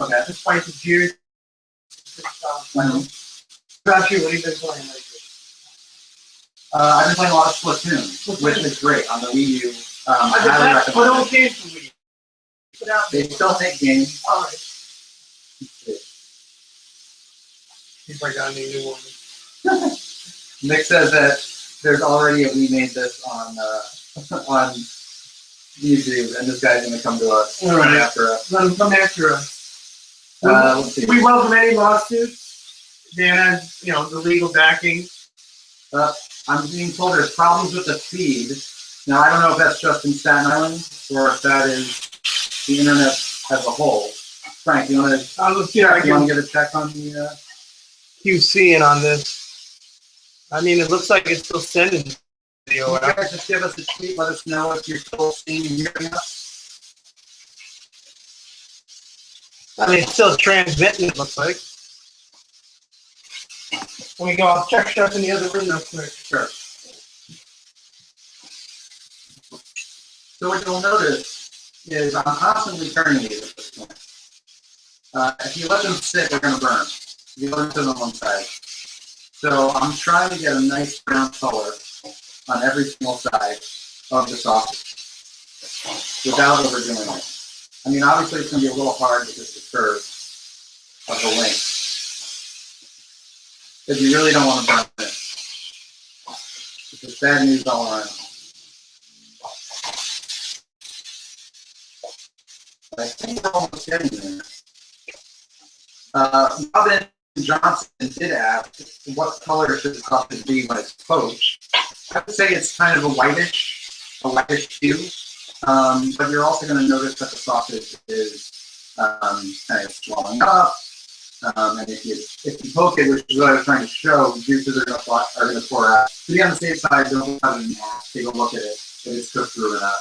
Okay. just fight the Jews. What about you? What have you been playing lately? I've been playing a lot of Splatoon, which is great on the Wii U. I highly But recommend don't it. change for Wii. Put out They still make games. all right. He's like on a new one. Nick says that there's already a We Made This on on YouTube, and this guy's going to come to us All right. after us. Let him come after us. Let's see. We welcome any lawsuits. Dan has, the legal backing. I'm being told there's problems with the feed. Now, I don't know if that's just in Staten Island or if that is the internet as a whole. Frank, you want to Let's see. I give can a check on the... QC in on this. I mean, it looks like it's still sending video You out. guys just give us a tweet, let us know if you're still seeing and hearing us. I mean, it's still transmitting, it looks like. Let me go. I'll check stuff in the other room real quick. Sure. So what you'll notice is I'm constantly turning these at this point. If you let them sit, they're going to burn. If you let them sit on one side. So I'm trying to get a nice brown color on every single side of the sausage without overdoing it. I mean, obviously it's going to be a little hard because of the curve of the length. Because you really don't want to burn it. It's bad news all around. I think we're almost getting there. Robin Johnson did ask, what color should the sausage be when it's poached? I would say it's kind of a whitish hue. But you're also going to notice that the sausage is kind of swelling up. And if you poke it, which is what I was trying to show, juices are going to pour out. To be on the safe side, don't cut it in half. Take a look at it, if it's cooked through or not.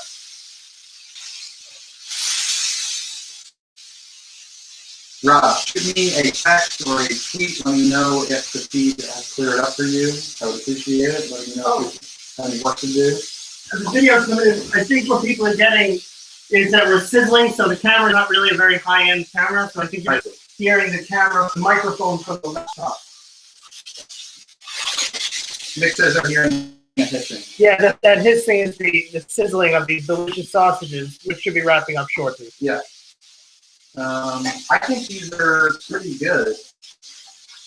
Rob, shoot me a text or a tweet. Let me know if the feed has cleared up for you. I would appreciate it. Let me know if you have any work to do. The video, I think what people are getting is that we're sizzling, so the camera's not really a very high-end camera, so I think you're hearing the camera, the microphone from the laptop. Nick says I'm hearing a hissing. Yeah, that hissing is the sizzling of these delicious sausages, which should be wrapping up shortly. Yeah. I think these are pretty good.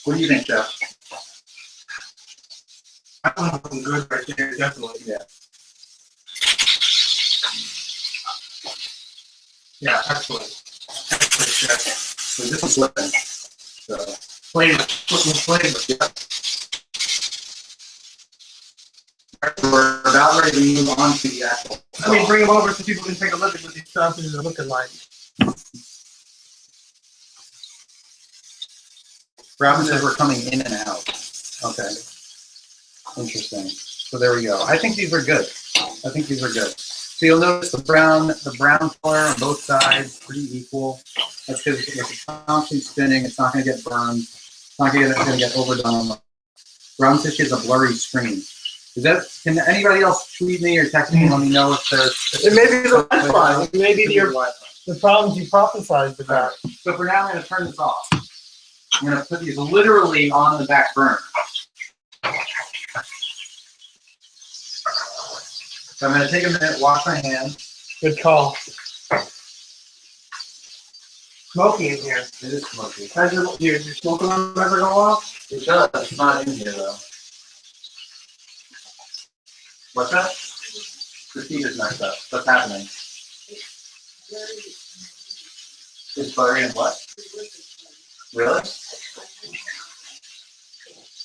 What do you think, Jeff? I don't know, good right there, definitely. Yeah. Yeah, excellent. Excellent, chef. So this is flipping. So Flavor. yeah. We're about ready to move on to the actual. Let me bring them over so people can take a look at what these sausages are looking like. Robin says we're coming in and out. Okay. Interesting. So there we go. I think these are good. So you'll notice the brown color on both sides, pretty equal. That's because it's constantly spinning. It's not going to get burned. It's not going to get overdone. Brown says she has a blurry screen. Can anybody else tweet me or text me and let me know if there's... It may be the Wi-Fi. It may be the problems you prophesized about. So for now, I'm going to turn this off. I'm going to put these literally on the back burner. So I'm going to take a minute, wash my hands. Good call. Smoky in here. It is smoky. How's your smoking alarm ever go off? It does. It's not in here, though. What's that? The feed is messed up. What's happening? It's blurry and what? Really?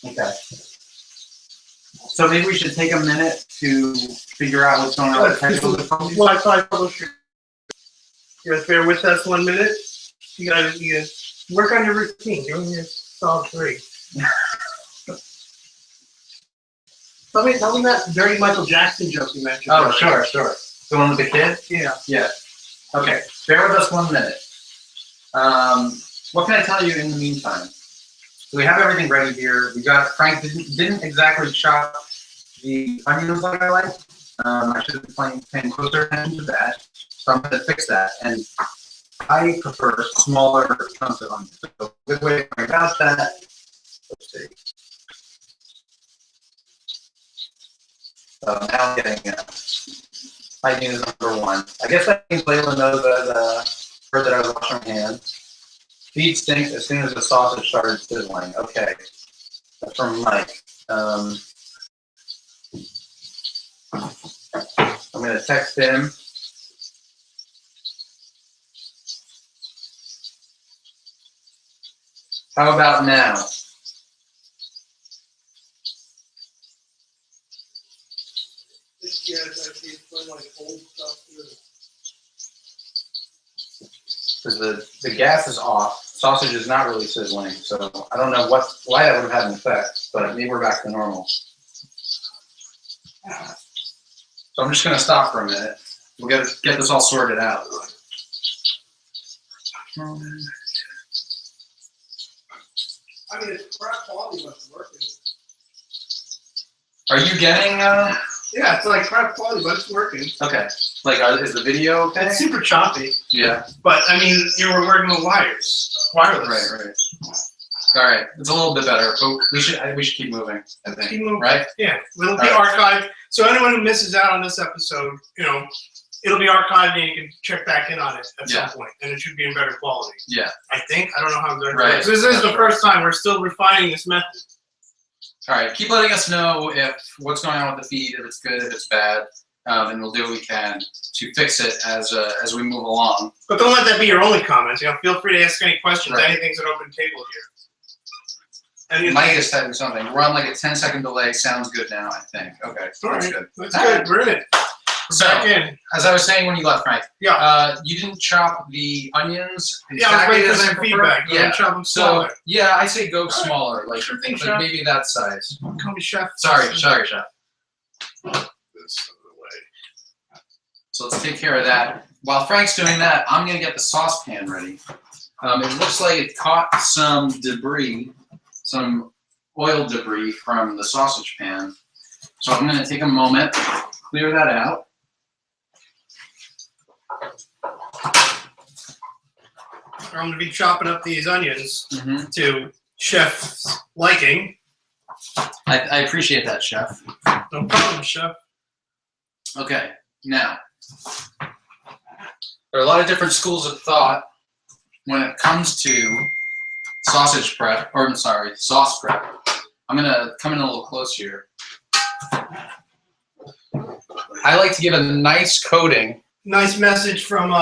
Okay. So maybe we should take a minute to figure out what's going on with technical difficulties. Wi-Fi troubleshoot. You guys bear with us 1 minute? You gotta work on your routine. You only solve 3. Tell me that dirty Michael Jackson joke you mentioned. Oh, sure. The one with the kid? Yeah. Yeah. Okay, bear with us 1 minute. What can I tell you in the meantime? So we have everything ready here. We got, Frank didn't exactly chop the onions like I like. I should have been paying closer attention to that. So I'm gonna fix that. And I prefer smaller chunks of onions. So a good way to find out that, let's see. So now I'm getting hygiene is number 1. I guess that means Layla knows that, heard that I was washing my hands. Feed stinks as soon as the sausage started sizzling. Okay. That's from Mike. I'm going to text him. How about now? Because the gas is off, sausage is not really sizzling, so I don't know why that would have had an effect, but maybe we're back to normal. So I'm just going to stop for a minute. We'll get this all sorted out. I mean, it's crap quality, but it's working. Are you getting? Yeah, it's like crap quality, but it's working. Okay. Like, is the video okay? It's super choppy. Yeah. But I mean, you were working with wireless. Right. All right. It's a little bit better, but we should keep moving. I think. Keep moving. Right. Yeah. It'll be archived. So anyone who misses out on this episode, it'll be archived and you can check back in on it at some point, and it should be in better quality. Yeah. I think. I don't know how good. Right. This is the first time we're still refining this method. All right. Keep letting us know if what's going on with the feed, if it's good, if it's bad, and we'll do what we can to fix it as we move along. But don't let that be your only comments. Feel free to ask any questions. Right. Anything's an open table here. And Mike is typing something. We're on like a 10-second delay. Sounds good now, I think. Okay. all That's right. good. That's good. We're in it. So, Back in. as I was saying when you left, Frank, you didn't chop the onions Yeah, I was waiting for as I some prefer. feedback. Yeah. Chop them So smaller. yeah, I say go smaller, like, Sure thing, like chef. maybe that size. Call me chef. Sorry, chef. This out of the way. So let's take care of that. While Frank's doing that, I'm gonna get the saucepan ready. It looks like it caught some debris, some oil debris from the sausage pan. So I'm gonna take a moment, clear that out. I'm going to be chopping up these onions Mm-hmm. to chef's liking. I appreciate that, chef. No problem, chef. Okay, now, there are a lot of different schools of thought when it comes to sauce prep. I'm gonna come in a little close here. I like to give a nice coating. Nice message from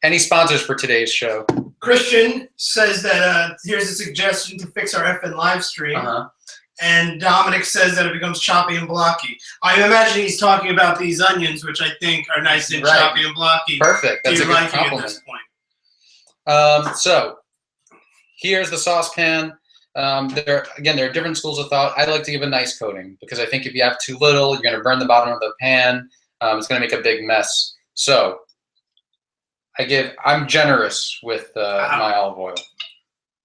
Any sponsors for today's show? Christian says that here's a suggestion to fix our FN live stream. And Dominic says that it becomes choppy and blocky. I imagine he's talking about these onions, which I think are nice and choppy and blocky. Perfect. That's a good At compliment. this point. So here's the saucepan. There are different schools of thought. I like to give a nice coating because I think if you have too little, you're going to burn the bottom of the pan. It's going to make a big mess. So I'm generous with my olive oil.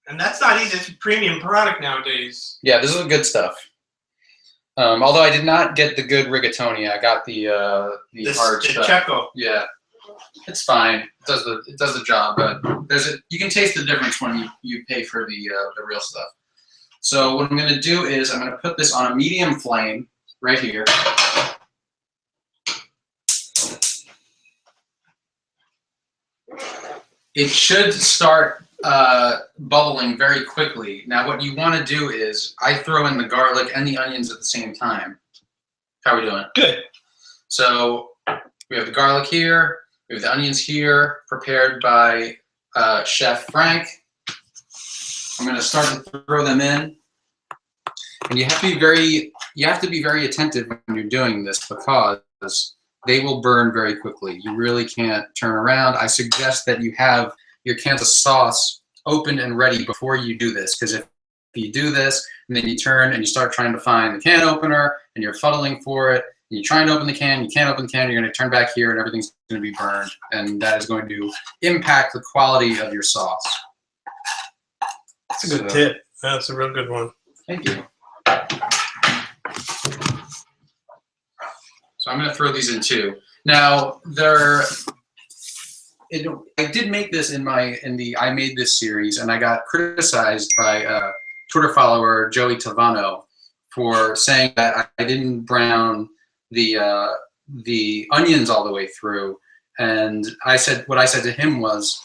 And that's not easy. It's a premium product nowadays. Yeah, this is the good stuff. Although I did not get the good rigatoni, I got the hard stuff. Checo. Yeah, it's fine. It does the job, but you can taste the difference when you pay for the real stuff. So what I'm going to do is I'm going to put this on a medium flame right here. It should start bubbling very quickly. Now what you want to do is I throw in the garlic and the onions at the same time. How are we doing? Good. So we have the garlic here, we have the onions here, prepared by Chef Frank. I'm going to start to throw them in. And you have to be very attentive when you're doing this because they will burn very quickly. You really can't turn around. I suggest that you have your cans of sauce opened and ready before you do this, because if you do this and then you turn and you start trying to find the can opener and you're fuddling for it, and you try and open the can, you can't open the can, you're going to turn back here and everything's going to be burned, and that is going to impact the quality of your sauce. That's a good tip. That's a real good one. Thank you. So I'm going to throw these in too. Now, I did make this in the I Made This series, and I got criticized by Twitter follower Joey Tavano for saying that I didn't brown the onions all the way through. And what I said to him was,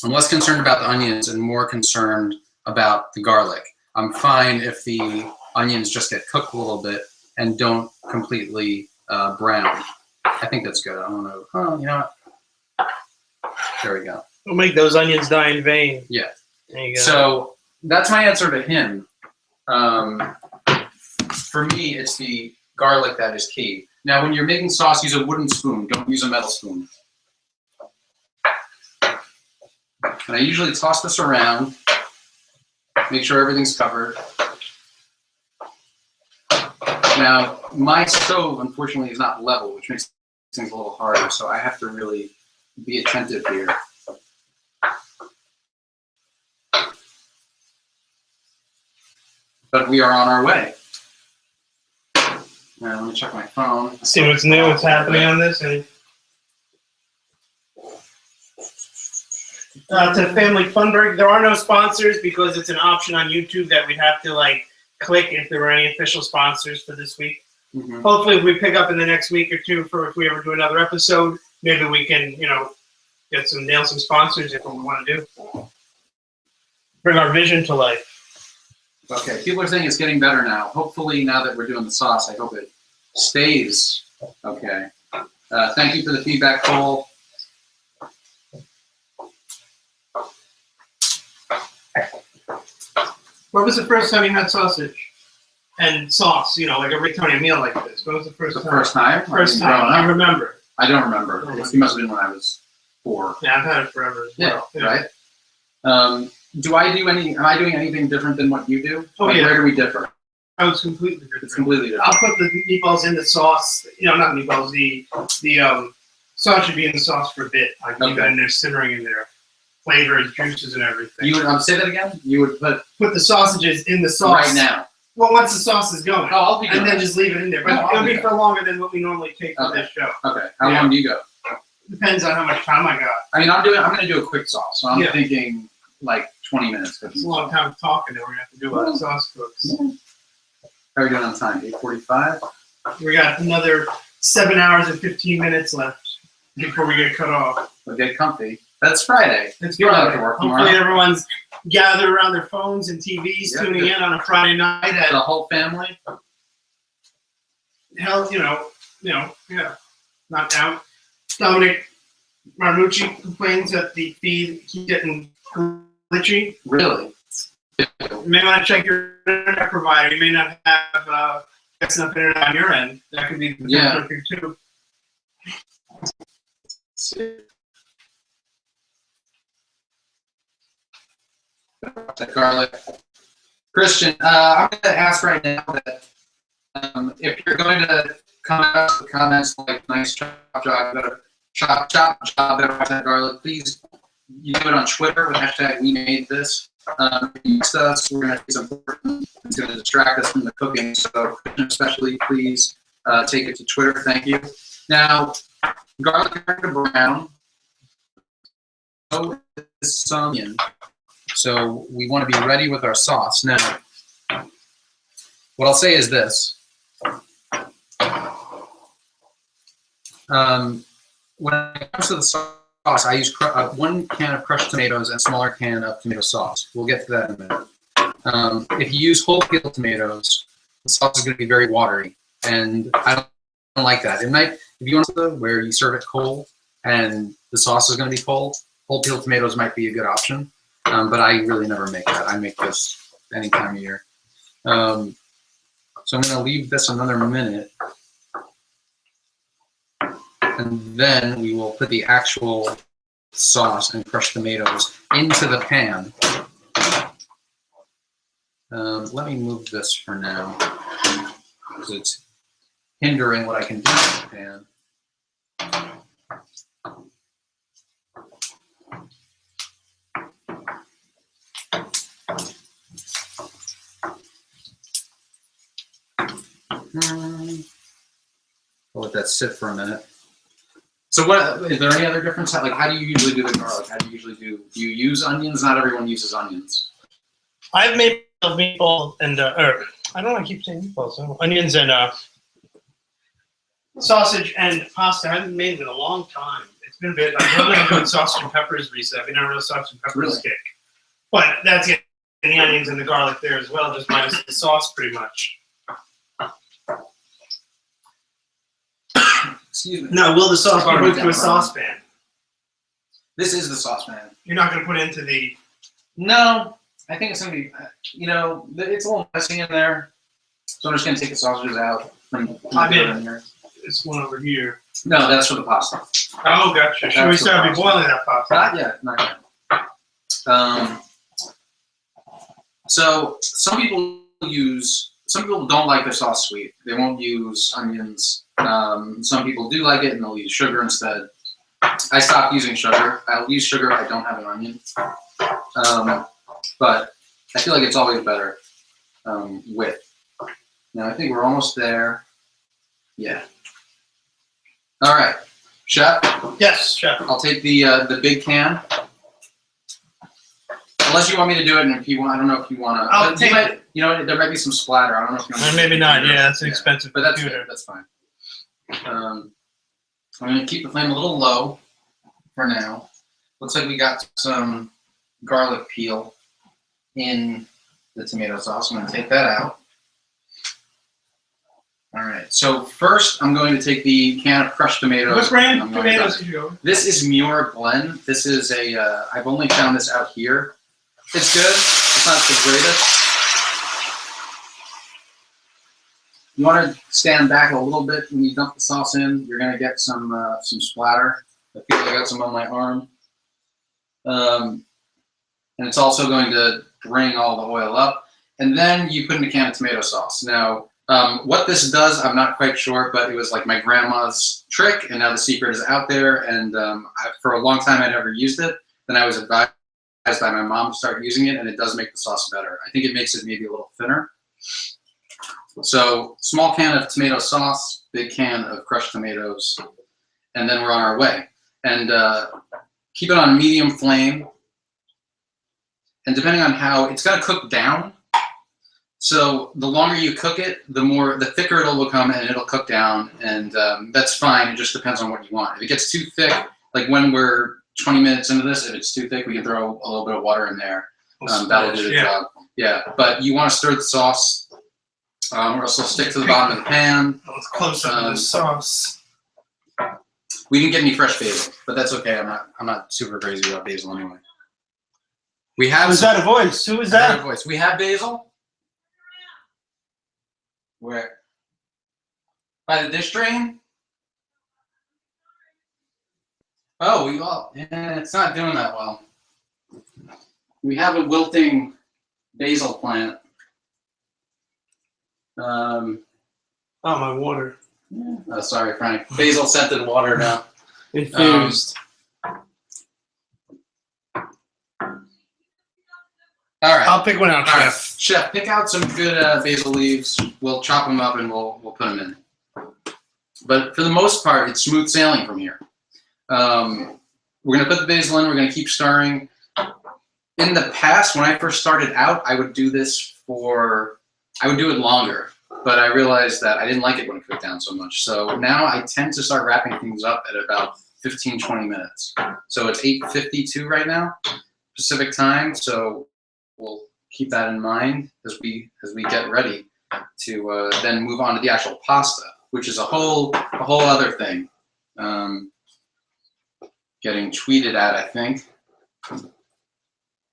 I'm less concerned about the onions and more concerned about the garlic. I'm fine if the onions just get cooked a little bit and don't completely brown. I think that's good. I don't know. Oh, you know what? There we go. We'll make those onions die in vain. Yeah. There you go. So that's my answer to him. For me, it's the garlic that is key. Now, when you're making sauce, use a wooden spoon. Don't use a metal spoon. And I usually toss this around, make sure everything's covered. Now, my stove, unfortunately, is not level, which makes things a little harder, so I have to really be attentive here. But we are on our way. Now, let me check my phone. See what's new, what's happening on this. And to Family Fun Break, there are no sponsors because it's an option on YouTube that we'd have to like click if there were any official sponsors for this week. Mm-hmm. Hopefully, if we pick up in the next week or two for if we ever do another episode, maybe we can, nail some sponsors if we want to do. Bring our vision to life. Okay, people are saying it's getting better now. Hopefully, now that we're doing the sauce, I hope it stays okay. Thank you for the feedback, Cole. What was the first time you had sausage and sauce? Like a Rigatoni meal like this. What was the first time? First time? First time. I remember. I don't remember. It must have been when I was 4. Yeah, I've had it forever as well. Yeah, right. Am I doing anything different than what you do? Oh, yeah. Where do we differ? Oh, it's completely different. It's completely different. I'll put the meatballs in the sauce. Not meatballs. The sauce should be in the sauce for a bit. I leave it in there simmering in there. Flavors, juices, and everything. You would say that again? You would put the sausages in the sauce right now. Well, once the sauce is going. Oh, I'll be doing and then that. just leave it in there. But it'll be for longer than what we normally take for this show. Okay. How long do you go? Depends on how much time I got. I mean, I'm going to do a quick sauce, so I'm thinking like 20 minutes. It's a long time talking, and we're going to have to do a lot of sauce cooks. Yeah. How are we doing on time? 8:45? We got another 7 hours and 15 minutes left before we get cut off. We'll get comfy. That's Friday. It's Friday. Friday. Hopefully everyone's gathered around their phones and TVs, tuning in on a Friday night. The whole family? Hell, not out. Dominic Marmucci complains that the feed keeps getting glitchy. Really? You may want to check your internet provider. You may not have enough internet on your end. That could be the thing too. That garlic. Christian, I'm going to ask right now that if you're going to comment with comments like "nice chop job, better chop job, better watch that garlic," please you do it on Twitter with hashtag We Made This. Next us, we're going to say something that's going to distract us from the cooking. So, Christian, especially, please take it to Twitter. Thank you. Now, garlic is going to brown. So this onion. So we want to be ready with our sauce. Now, what I'll say is this. When it comes to the sauce, I use 1 can of crushed tomatoes and a smaller can of tomato sauce. We'll get to that in a minute. If you use whole peeled tomatoes, the sauce is going to be very watery, and I don't like that. It might, if you want to where you serve it cold and the sauce is going to be cold, whole peeled tomatoes might be a good option. But I really never make that. I make this any time of year. So I'm going to leave this another minute. And then we will put the actual sauce and crushed tomatoes into the pan. Let me move this for now because it's hindering what I can do in the pan. I'll let that sit for a minute. So what, is there any other difference? Like, how do you usually do the garlic? How do you usually do you use onions? Not everyone uses onions. I've made meatballs and, or, I don't know, I keep saying meatballs, so onions and sausage and pasta. I haven't made it in a long time. It's been a bit. I'm really doing sausage and peppers recently. I've been on a real sausage and peppers kick. But that's getting the onions and the garlic there as well, just minus the sauce pretty much. Excuse me. Now, will the sauce be moved to a saucepan? This is the saucepan. You're not going to put it into the... No, I think it's going to be, you know, it's a little messy in there. So I'm just going to take the sausages out. From in here. This one over here. No, that's for the pasta. Oh, gotcha. Should we start boiling that pasta? Not yet, not yet. So some people don't like their sauce sweet. They won't use onions. Some people do like it and they'll use sugar instead. I stopped using sugar. I'll use sugar if I don't have an onion. But I feel like it's always better with. Now I think we're almost there. Yeah. All right, chef. Yes, chef. I'll take the big can. Unless you want me to do it, and if you want, I don't know if you want to. I'll take it. You know, there might be some splatter. I don't know if you want. Maybe not. Yeah, that's an expensive but that's computer. good. That's fine. I'm going to keep the flame a little low for now. Looks like we got some garlic peel in the tomato sauce. I'm going to take that out. All right. So first, I'm going to take the can of crushed tomatoes. What brand of tomatoes did you go with? This is Muir Blend. This is a. I've only found this out here. It's good. It's not the greatest. You want to stand back a little bit when you dump the sauce in. You're going to get some splatter. I feel like I got some on my arm. And it's also going to bring all the oil up. And then you put in a can of tomato sauce. Now, what this does, I'm not quite sure, but it was like my grandma's trick, and now the secret is out there. And for a long time, I never used it. Then I was advised by my mom to start using it, and it does make the sauce better. I think it makes it maybe a little thinner. So small can of tomato sauce, big can of crushed tomatoes, and then we're on our way. And keep it on medium flame. And depending on how, it's going to cook down. So the longer you cook it, the thicker it'll become, and it'll cook down. And that's fine. It just depends on what you want. If it gets too thick, like when we're 20 minutes into this, if it's too thick, we can throw a little bit of water in there. That'll do the job. Yeah, but you want to stir the sauce. Or else it'll stick to the bottom of the pan. Let's close up the sauce. We didn't get any fresh basil, but that's okay. I'm not super crazy about basil anyway. We have. Who's that a voice? Who is that? A voice. We have basil. Where? By the dish drain. Oh, it's not doing that well. We have a wilting basil plant. Oh, my water. Oh, sorry, Frank. Basil scented water now. Infused. All right. I'll pick one out, All right. chef. Chef, pick out some good basil leaves. We'll chop them up and we'll put them in. But for the most part, it's smooth sailing from here. We're going to put the basil in. We're going to keep stirring. In the past, when I first started out, I would do it longer. But I realized that I didn't like it when it cooked down so much. So now I tend to start wrapping things up at about 15, 20 minutes. So it's 8:52 right now, Pacific time. So we'll keep that in mind as we get ready to then move on to the actual pasta, which is a whole other thing. Getting tweeted at, I think.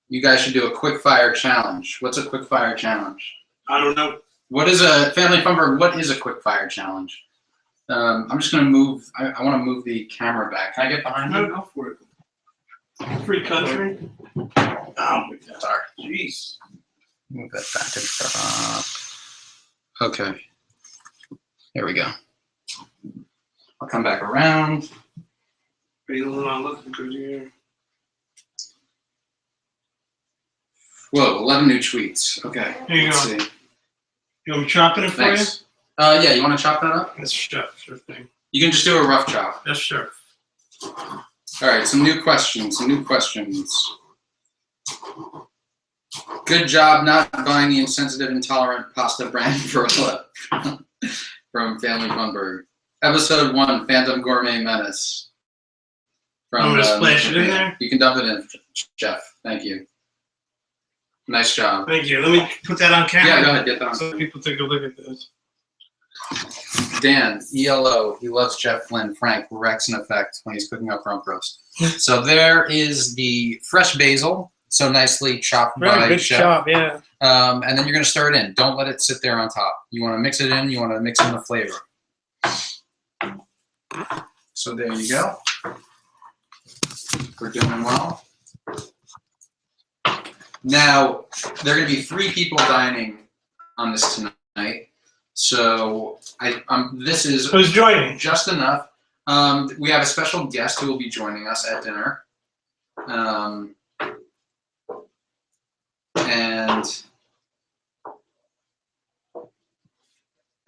You guys should do a quick fire challenge. What's a quick fire challenge? I don't know. What is a family funberg? What is a quick fire challenge? I'm just gonna move. I want to move the camera back. Can I get behind you? Go for it. Free country. Oh, Sorry. jeez. Move that back and front. Okay. There we go. I'll come back around. Are you not looking good here? Whoa, 11 new tweets. Okay. Here you let's go. see. You want me chopping it for Thanks. Yeah, you want to chop that up? you? Yes, sure thing. You can just do a rough chop. Yes, sure. All right, some new questions. Good job not buying the insensitive, intolerant pasta brand for from Family Funberg. Episode 1, Phantom Gourmet Menace. I'm gonna splash it in there? You can dump it in, Jeff. Thank you. Nice job. Thank you. Let me put that on camera. Yeah, go ahead, get that on. So people take a look at this. Dan, ELO, he loves Jeff Flynn. Frank, Rex in effect when he's cooking up rump roast. So there is the fresh basil, so nicely chopped by Good Chef. job, yeah. And then you're going to stir it in. Don't let it sit there on top. You want to mix it in. You want to mix in the flavor. So there you go. We're doing well. Now, there are going to be 3 people dining on this tonight. So this is Who's joining? just enough. We have a special guest who will be joining us at dinner. And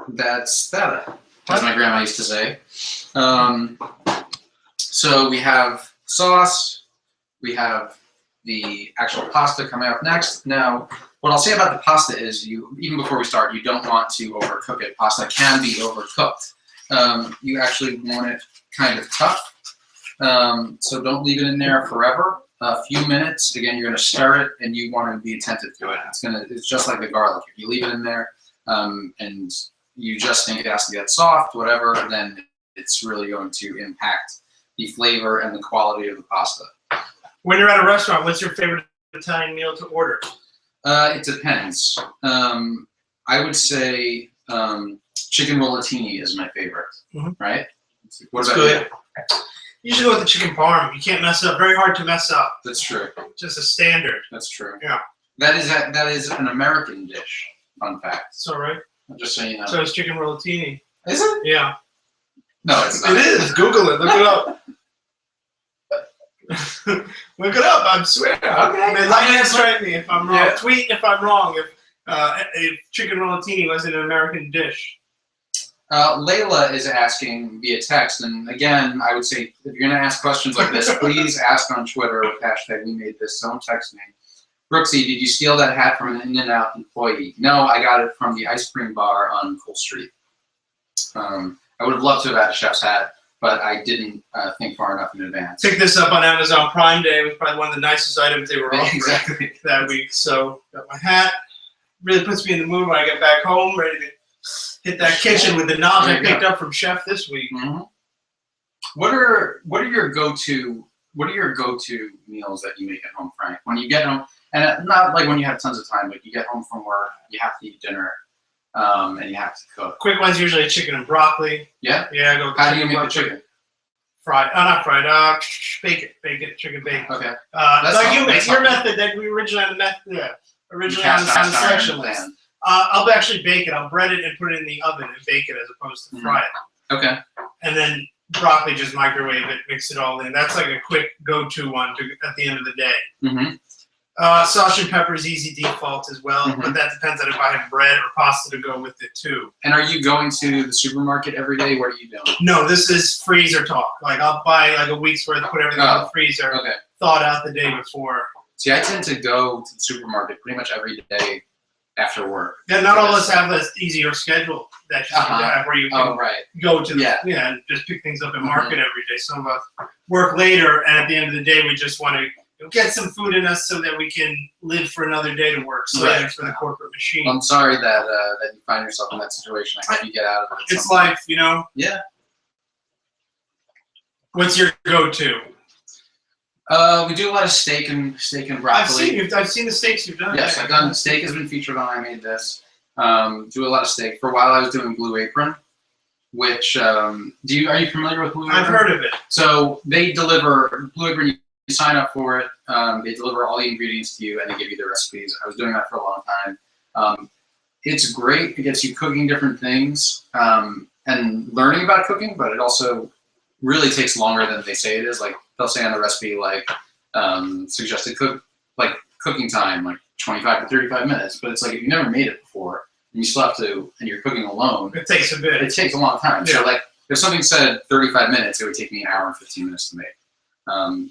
that's that, as my grandma used to say. So we have sauce, we have the actual pasta coming up next. Now, what I'll say about the pasta is even before we start, you don't want to overcook it. Pasta can be overcooked. You actually want it kind of tough. So don't leave it in there forever. A few minutes. Again, you're going to stir it, and you want to be attentive to it. It's just like the garlic. If you leave it in there, and you just think it has to get soft, whatever, then it's really going to impact the flavor and the quality of the pasta. When you're at a restaurant, what's your favorite Italian meal to order? It depends. I would say chicken rollatini is my favorite. Right? What That's about good. you? You should go with the chicken parm. You can't mess up. Very hard to mess up. That's true. Just a standard. That's true. Yeah. That is an American dish. Fun fact. It's all right. Just so you know. So is chicken rollatini. Is it? Yeah. No, it's not. It is. Google it. Look it up. Look it up. I swear. Okay. Lightning strike me if I'm wrong. Yeah. Tweet if I'm wrong. If chicken rollatini was an American dish. Layla is asking via text, and again, I would say if you're going to ask questions like this, please ask on Twitter with hashtag we made this. Don't text me. Brooksy, did you steal that hat from an In-N-Out employee? No, I got it from the ice cream bar on Cole Street. I would have loved to have had a chef's hat, but I didn't think far enough in advance. Picked this up on Amazon Prime Day. It was probably one of the nicest items they were offering Exactly. that week. So got my hat. Really puts me in the mood when I get back home, ready to hit that kitchen with the knobs I picked up from Chef this week. Mm-hmm. What are your go-to meals that you make at home, Frank? When you get home, and not like when you have tons of time, but you get home from work, you have to eat dinner, and you have to cook. Quick one's usually chicken and broccoli. Yeah. Yeah. Go. How do you make the chicken? Fried. Not fried. Bake it. Chicken bake. Okay. Like you make your method that we originally had the method. Yeah. Originally on the selection list. I'll actually bake it. I'll bread it and put it in the oven and bake it as opposed to fry it. Okay. And then broccoli, just microwave it, mix it all in. That's like a quick go-to one at the end of the day. Mm-hmm. Sausage and pepper is easy default as well, but that depends on if I have bread or pasta to go with it too. And are you going to the supermarket every day? What are you doing? No, this is freezer talk. Like I'll buy like a week's worth, put everything in the freezer, thawed out the day before. See, I tend to go to the supermarket pretty much every day after work. Yeah, not all of us have this easier schedule that you have where you can go to and just pick things up and market every day. Some of us work later, and at the end of the day, we just want to get some food in us so that we can live for another day to work. So for the corporate machine. Well, I'm sorry that you find yourself in that situation. I hope you get out of it. It's life, you know. Yeah. What's your go-to? We do a lot of steak and broccoli. I've seen the steaks you've done. Yes, I've done. Steak has been featured on I Made This. Do a lot of steak. For a while, I was doing Blue Apron, which are you familiar with Blue Apron? I've heard of it. So they deliver Blue Apron. sign up for it. They deliver all the ingredients to you, and they give you the recipes. I was doing that for a long time. It's great. It gets you cooking different things and learning about cooking, but it also really takes longer than they say it is. Like they'll say on the recipe, like suggested cooking time, like 25 to 35 minutes. But it's like if you've never made it before, and you still have to, and you're cooking alone, It takes a bit. it takes a long time. Yeah. So like if something said 35 minutes, it would take me an hour and 15 minutes to make.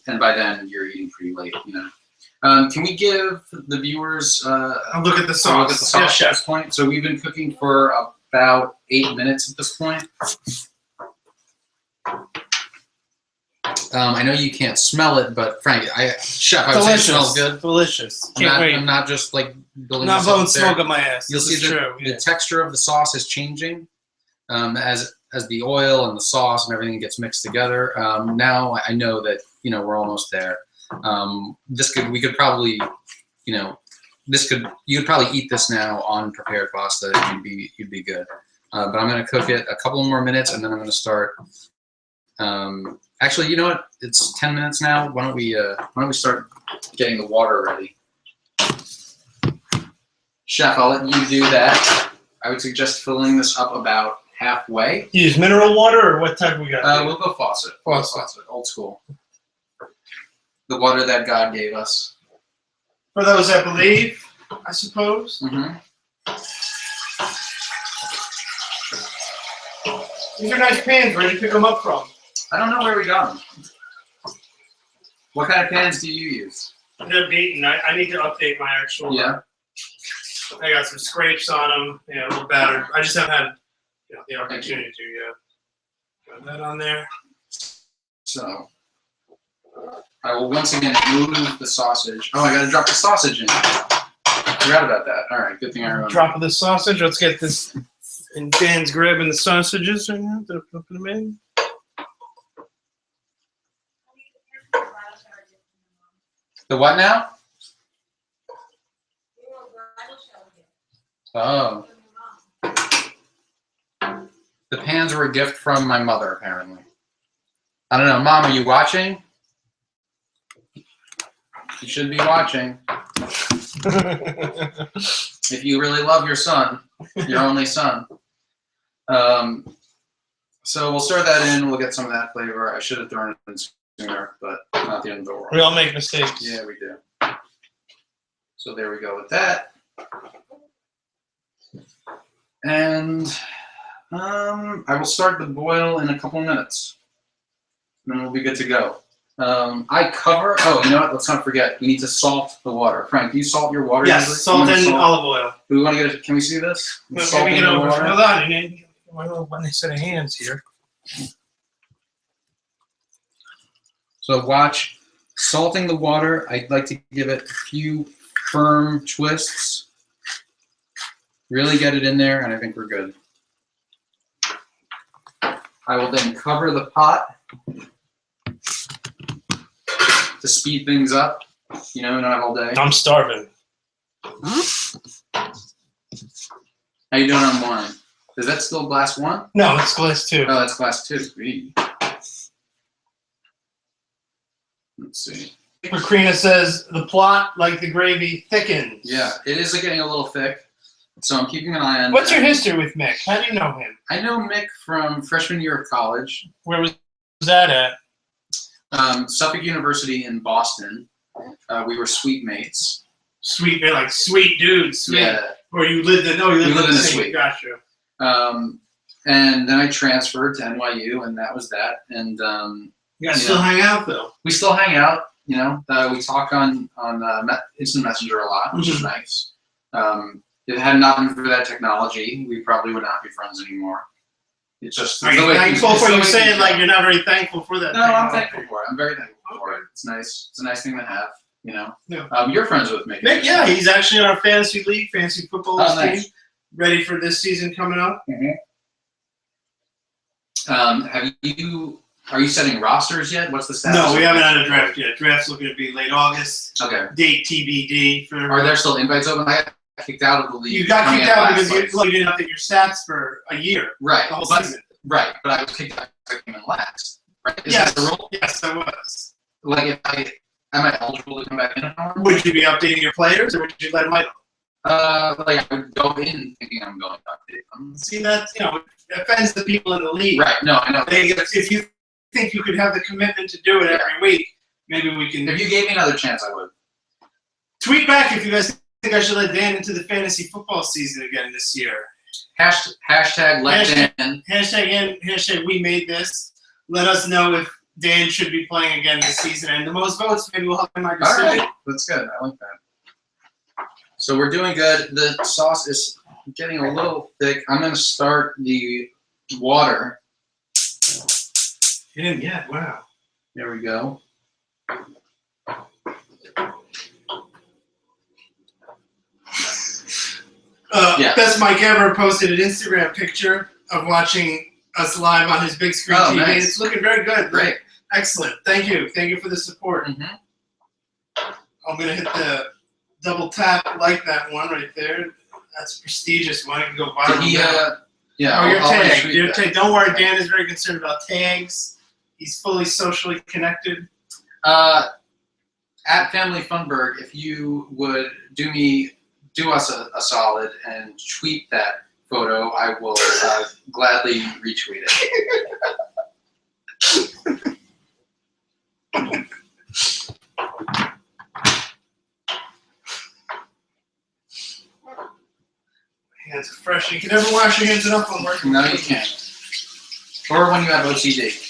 And by then you're eating pretty late, you know. Can we give the viewers I'll look at the a sauce. look at the sauce at this point? So we've been cooking for about 8 minutes at this point. I know you can't smell it, but Frank, Chef, I would say it smells good. Delicious. Can't wait. I'm not just like building Not this blowing up there. smoke on my ass. You'll This see is the true. texture of the sauce is changing as the oil and the sauce and everything gets mixed together. Now I know that we're almost there. We could probably, you could probably eat this now on prepared pasta. You'd be good. But I'm gonna cook it a couple more minutes, and then I'm gonna start. Actually, you know what? It's 10 minutes now. Why don't we start getting the water ready? Chef, I'll let you do that. I would suggest filling this up about halfway. You use mineral water or what type we got? We'll go faucet. Faucet. Old school. The water that God gave us. For those that believe, I suppose. Mm-hmm. These are nice pans. Where did you pick them up from? I don't know where we got them. What kind of pans do you use? They're beaten. I need to update my actual. Yeah. I got some scrapes on them. A little battered. I just haven't had the opportunity to yet. Got that on there. So I will once again move the sausage. Oh, I gotta drop the sausage in. I forgot about that. All right, good thing I remember. Drop of the sausage. Let's get this. And Dan's grabbing the sausages right now. They're flipping them in. The what now? Oh. The pans were a gift from my mother, apparently. I don't know. Mom, are you watching? You should be watching. If you really love your son, your only son. So we'll stir that in. We'll get some of that flavor. I should have thrown it in sooner, but not the end of the world. We all make mistakes. Yeah, we do. So there we go with that. And I will start the boil in a couple minutes. Then we'll be good to go. Oh, you know what? Let's not forget. We need to salt the water. Frank, do you salt your water? Yes, usually? salt and olive oil. Do we want to get it? Can we see this? Let me get over. Hold on. I need my little one set of hands here. So watch, salting the water. I'd like to give it a few firm twists. Really get it in there, and I think we're good. I will then cover the pot to speed things up. Not all day. I'm starving. How you doing on wine? Is that still glass 1? No, it's glass 2. Oh, that's glass 2. Sweet. Let's see. Macrina says the plot, like the gravy, thickens. Yeah, it is getting a little thick, so I'm keeping an eye on. What's your history with Mick? How do you know him? I know Mick from freshman year of college. Where was that at? Suffolk University in Boston. We were suite mates. Sweet, they're like sweet dudes. Sweet. Yeah. Or you lived in? No, you lived in the suite. suite. Gotcha. And then I transferred to NYU, and that was that. And You guys still hang out though. we still hang out. We talk on Instant Messenger a lot, which is nice. If it had not been for that technology, we probably would not be friends anymore. It's just. Are you thankful for you saying like you're not very thankful for that? No, I'm thankful for it. I'm very thankful for it. It's nice. It's a nice thing to have. Yeah. You're friends with Mick. Mick, yeah, he's actually in our fantasy league, fantasy football team, nice. ready for this season coming up. Are you setting rosters yet? What's the status? No, we haven't had a draft yet. Draft's looking to be late August. Okay. Date TBD. Are there still invites open? I got kicked out of the league. You got kicked out because you didn't update your stats for a year. Right. The whole But, season. right. But I was kicked out because I came in last. Right? Is Yes. that the rule? Yes, I was. Like Am I eligible to come back in an hour? Would you be updating your players, or would you let them idle? Like I would go in thinking I'm going to update them. See, that it offends the people in the league. Right. No, I know. If you think you could have the commitment to do it every week, maybe we can. If you gave me another chance, I would. Tweet back if you guys think I should let Dan into the fantasy football season again this year. Hashtag let Dan. Hashtag we made this. Let us know if Dan should be playing again this season. And the most votes, maybe we'll help him my All decision. right. That's good. I like that. So we're doing good. The sauce is getting a little thick. I'm going to start the water. You didn't yet. Wow. There we go. Yeah. Best Mike ever posted an Instagram picture of watching us live on his big screen TV. Nice. It's looking very good. Great. Excellent. Thank you. Thank you for the support. Mm-hmm. I'm going to hit the double tap like that one right there. That's a prestigious one. It can go viral. Yeah. Oh, you're I'll tagged. retweet You're that. tagged. Don't worry, Dan is very concerned about tags. He's fully socially connected. At Family Funberg, if you would do us a solid and tweet that photo, I will gladly retweet it. Hands are fresh. You can never wash your hands enough when working. No, you can't. Or when you have OCD.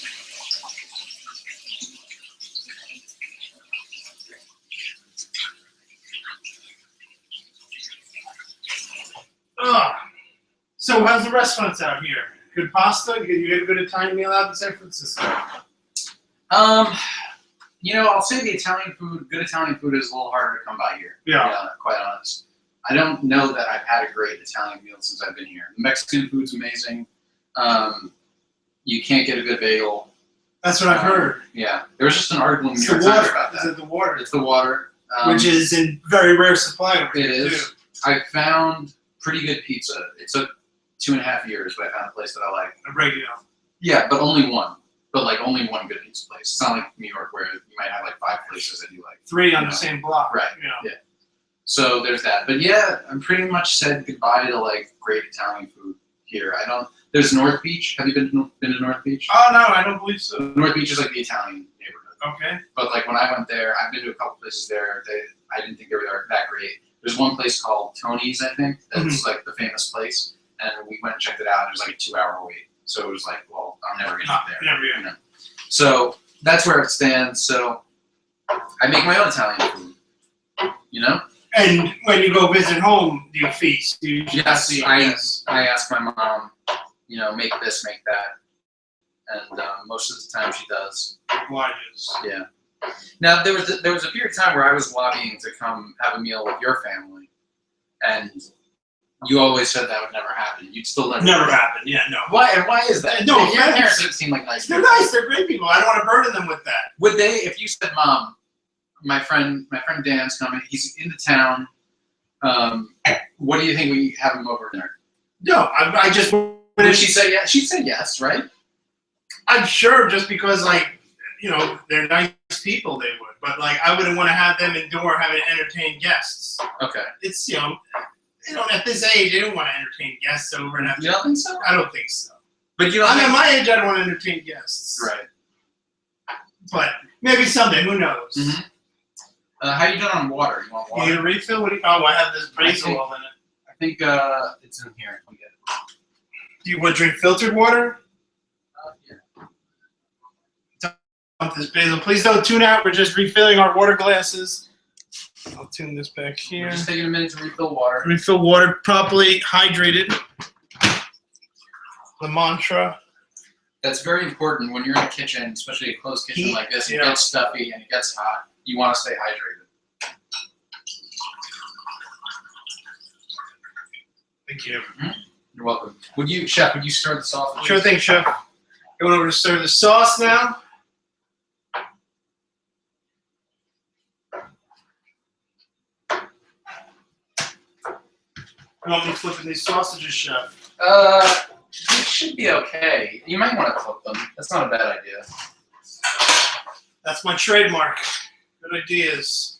Ugh. So how's the restaurants out here? Good pasta? You get a good Italian meal out in San Francisco? I'll say the Italian food, good Italian food is a little harder to come by here. Yeah. Quite honest. I don't know that I've had a great Italian meal since I've been here. Mexican food's amazing. You can't get a good bagel. That's what I've heard. Yeah. There was just an article in the It's New the York Times water. about Is that. it the water? It's the water. Which is in very rare supply over It here, is. I found pretty good pizza. It took 2.5 years, but I found a place that I like. too. A regular. Yeah, but only one. But like only one good pizza place. It's not like New York where you might have like 5 places that you like. 3 on Yeah. the same block. Right. Yeah. So there's that. But yeah, I'm pretty much said goodbye to like great Italian food here. There's North Beach. Have you been to North Beach? Oh, no, I don't believe so. North Beach is like the Italian neighborhood. Okay. But like when I went there, I've been to a couple places there. I didn't think they were that great. There's one place called Tony's, I think, that's like the famous place. And we went and checked it out, and it was like a 2-hour wait. So it was like, well, I'm never gonna get there. Never yet. You know? So that's where it stands. So I make my own Italian food. You know? And when you go visit home, do you feast? Do you Yes, Yes. I ask my mom, make this, make that, and most of the time she does. Obliges. Yeah. Now there was a period of time where I was lobbying to come have a meal with your family, and you always said that would never happen. You'd still Never happened. Yeah, no. Why? And why is that? No Your offense. parents didn't seem like nice They're people. nice. They're great people. I don't want to burden them with that. Would they, if you said, "Mom, my friend Dan's coming. He's into town. What do you think we have him over dinner?" No, I just. Did she say yes? She said yes, right? I'm sure just because, they're nice people, they would. But, I wouldn't want to have them indoor having to entertain guests. Okay. It's, at this age, they don't want to entertain guests over and have You don't think so? I don't think so. But you don't I'm think at my age, I don't want to entertain guests. right? But maybe someday, who knows? Mhm. How you doing on water? You want You water? need a refill? I have this basil oil in it. I think it's in here. Let me get it. Do you want to drink filtered water? Yeah. Want this basil? Please don't tune out. We're just refilling our water glasses. I'll tune this back here. We're just taking a minute to refill water. Refill water properly hydrated. The mantra. That's very important when you're in a kitchen, especially a closed kitchen Heat, like this. It yeah. gets stuffy and it gets hot. You want to stay hydrated. Thank you. You're welcome. Would you stir the sauce? Please? Sure thing, Chef. Going over to serve the sauce now. You want me flipping these sausages, Chef? It should be okay. You might want to flip them. That's not a bad idea. That's my trademark. Good ideas.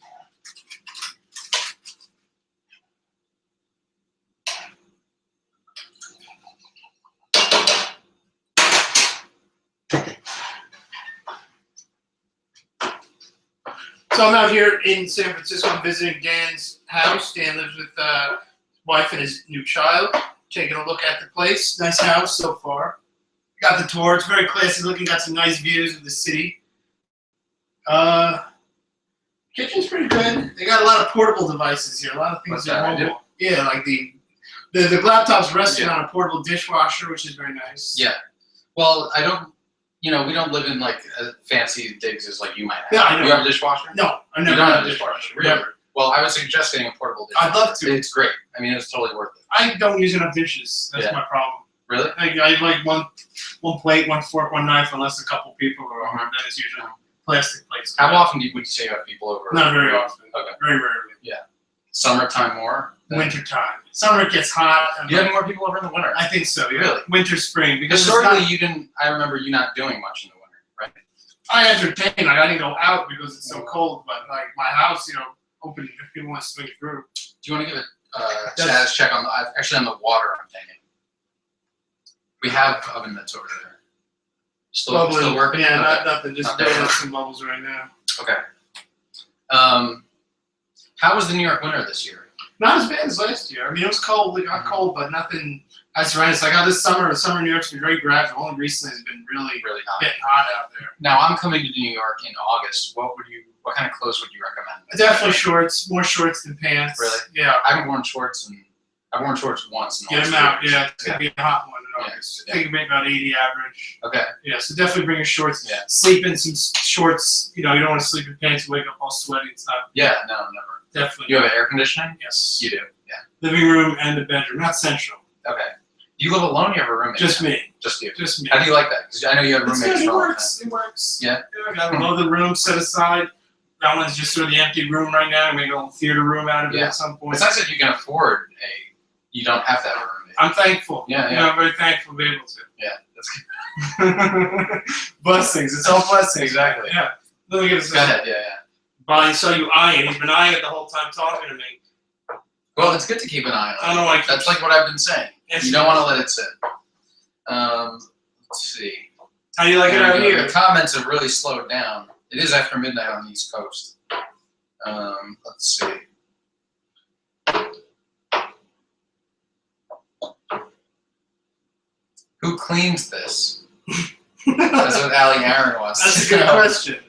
So I'm out here in San Francisco. I'm visiting Dan's house. Dan lives with his wife and his new child. Taking a look at the place. Nice house so far. Got the tour. It's very classy looking. Got some nice views of the city. Kitchen's pretty good. They got a lot of portable devices here. A lot of things that are mobile. Yeah, like the laptop's resting on a portable dishwasher, which is very nice. Yeah. Well, I don't. We don't live in like fancy digs as like you might have. Yeah, I know. You have a dishwasher? No, I never You don't had have a dishwasher. Really? Never. Well, I would suggest getting a portable dishwasher. I'd love to. It's great. I mean, it's totally worth it. I don't use enough dishes. That's my problem. Really? I like one plate, one fork, one knife, unless a couple people are over. Then it's usually plastic plates. How often would you say you have people over? Not very often. Okay. Very rarely. Yeah. Summertime more? Winter time. Summer it gets hot. Do you have more people over in the winter? I think so. Yeah. Really? Winter, spring. Because historically, you didn't. I remember you not doing much in the winter, right? I entertain. Like, I didn't go out because it's so cold. But like my house, open if people want to swing through. Do you want to give a status check on on the water? I'm thinking. We have oven mitts over there. Still working? Yeah, Okay. nothing. Just blowing up some bubbles right now. Okay. How was the New York winter this year? Not as bad as last year. I mean, it was cold. It got cold, but nothing as horrendous. Like this summer, in New York's been very gradual. Only recently has been really hot. getting hot out there. Now I'm coming to New York in August. What kind of clothes would you recommend? Definitely shorts. More shorts than pants. Really? Yeah. I haven't worn shorts I've worn shorts once. Get them out. Yeah, it's gonna be a hot one in August. I think it made about 80 average. Okay. Yeah, so definitely bring your shorts. Yeah. Sleep in some shorts. You don't want to sleep in pants and wake up all sweaty and stuff. Yeah, no, never. Definitely. You have air conditioning? Yes. You do. Yeah. Living room and the bedroom, not central. Okay. Do you live alone? Or you have a roommate? Just me. Just you. Just me. How do you like that? Because I know you have roommates. It's good. It for all the works. It works. Yeah. I got another room set aside. That one's just sort of the empty room right now. Make a little theater room out of it at some point. It's nice that you can afford you don't have to have a roommate. I'm thankful. Yeah. I'm very thankful to be able to. Yeah, that's good. Blessings. It's all blessings. Exactly. Yeah. Let me give this. Go ahead. Yeah. Bonnie saw you eyeing. He's been eyeing it the whole time talking to me. Well, it's good to keep an eye on. I don't know why. That's like what I've been saying. Yes, you don't want to let it sit. Let's see. How do you like it out here? The comments have really slowed down. It is after midnight on the East Coast. Let's see. Who cleans this? That's what Allie Aaron wants. That's a good question.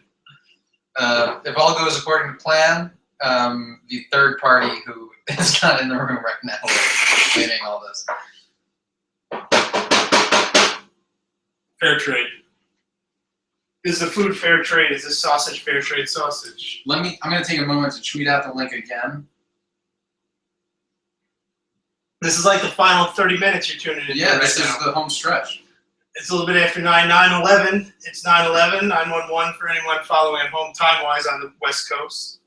If all goes according to plan, the third party who is not in the room right now is cleaning all this. Fair trade. Is the food fair trade? Is this sausage fair trade sausage? I'm going to take a moment to tweet out the link again. This is like the final 30 minutes you're tuning in. Yeah, this is the home stretch. It's a little bit after 9/11. It's 9/11. 911 for anyone following at home time-wise on the West Coast.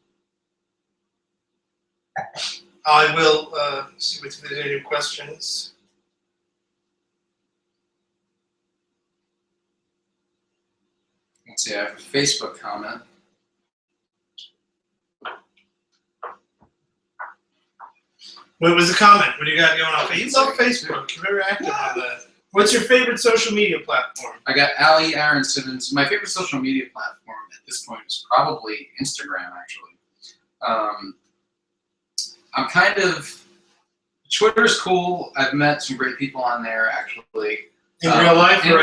I will see if there's any questions. Let's see, I have a Facebook comment. What was the comment? What do you got going on? You love Facebook. You're very active on that. What's your favorite social media platform? I got Allie Aaron Simmons. My favorite social media platform at this point is probably Instagram, actually. I'm kind of... Twitter's cool. I've met some great people on there, actually. In real life? In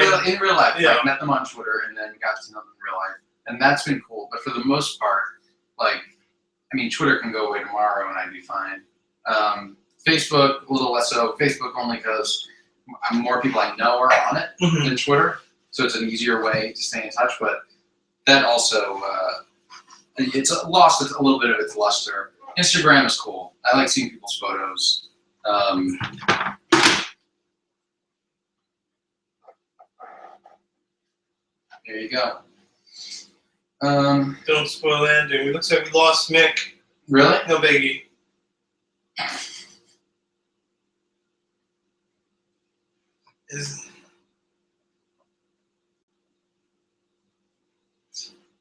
real life. Yeah. I met them on Twitter and then got to know them in real life. And that's been cool. But for the most part, Twitter can go away tomorrow and I'd be fine. Facebook, a little less so. Facebook only because more people I know are on it than Twitter. So it's an easier way to stay in touch. But that also, it's lost a little bit of its luster. Instagram is cool. I like seeing people's photos. There you go. Don't spoil the ending. It looks like we lost Mick. Really? No biggie.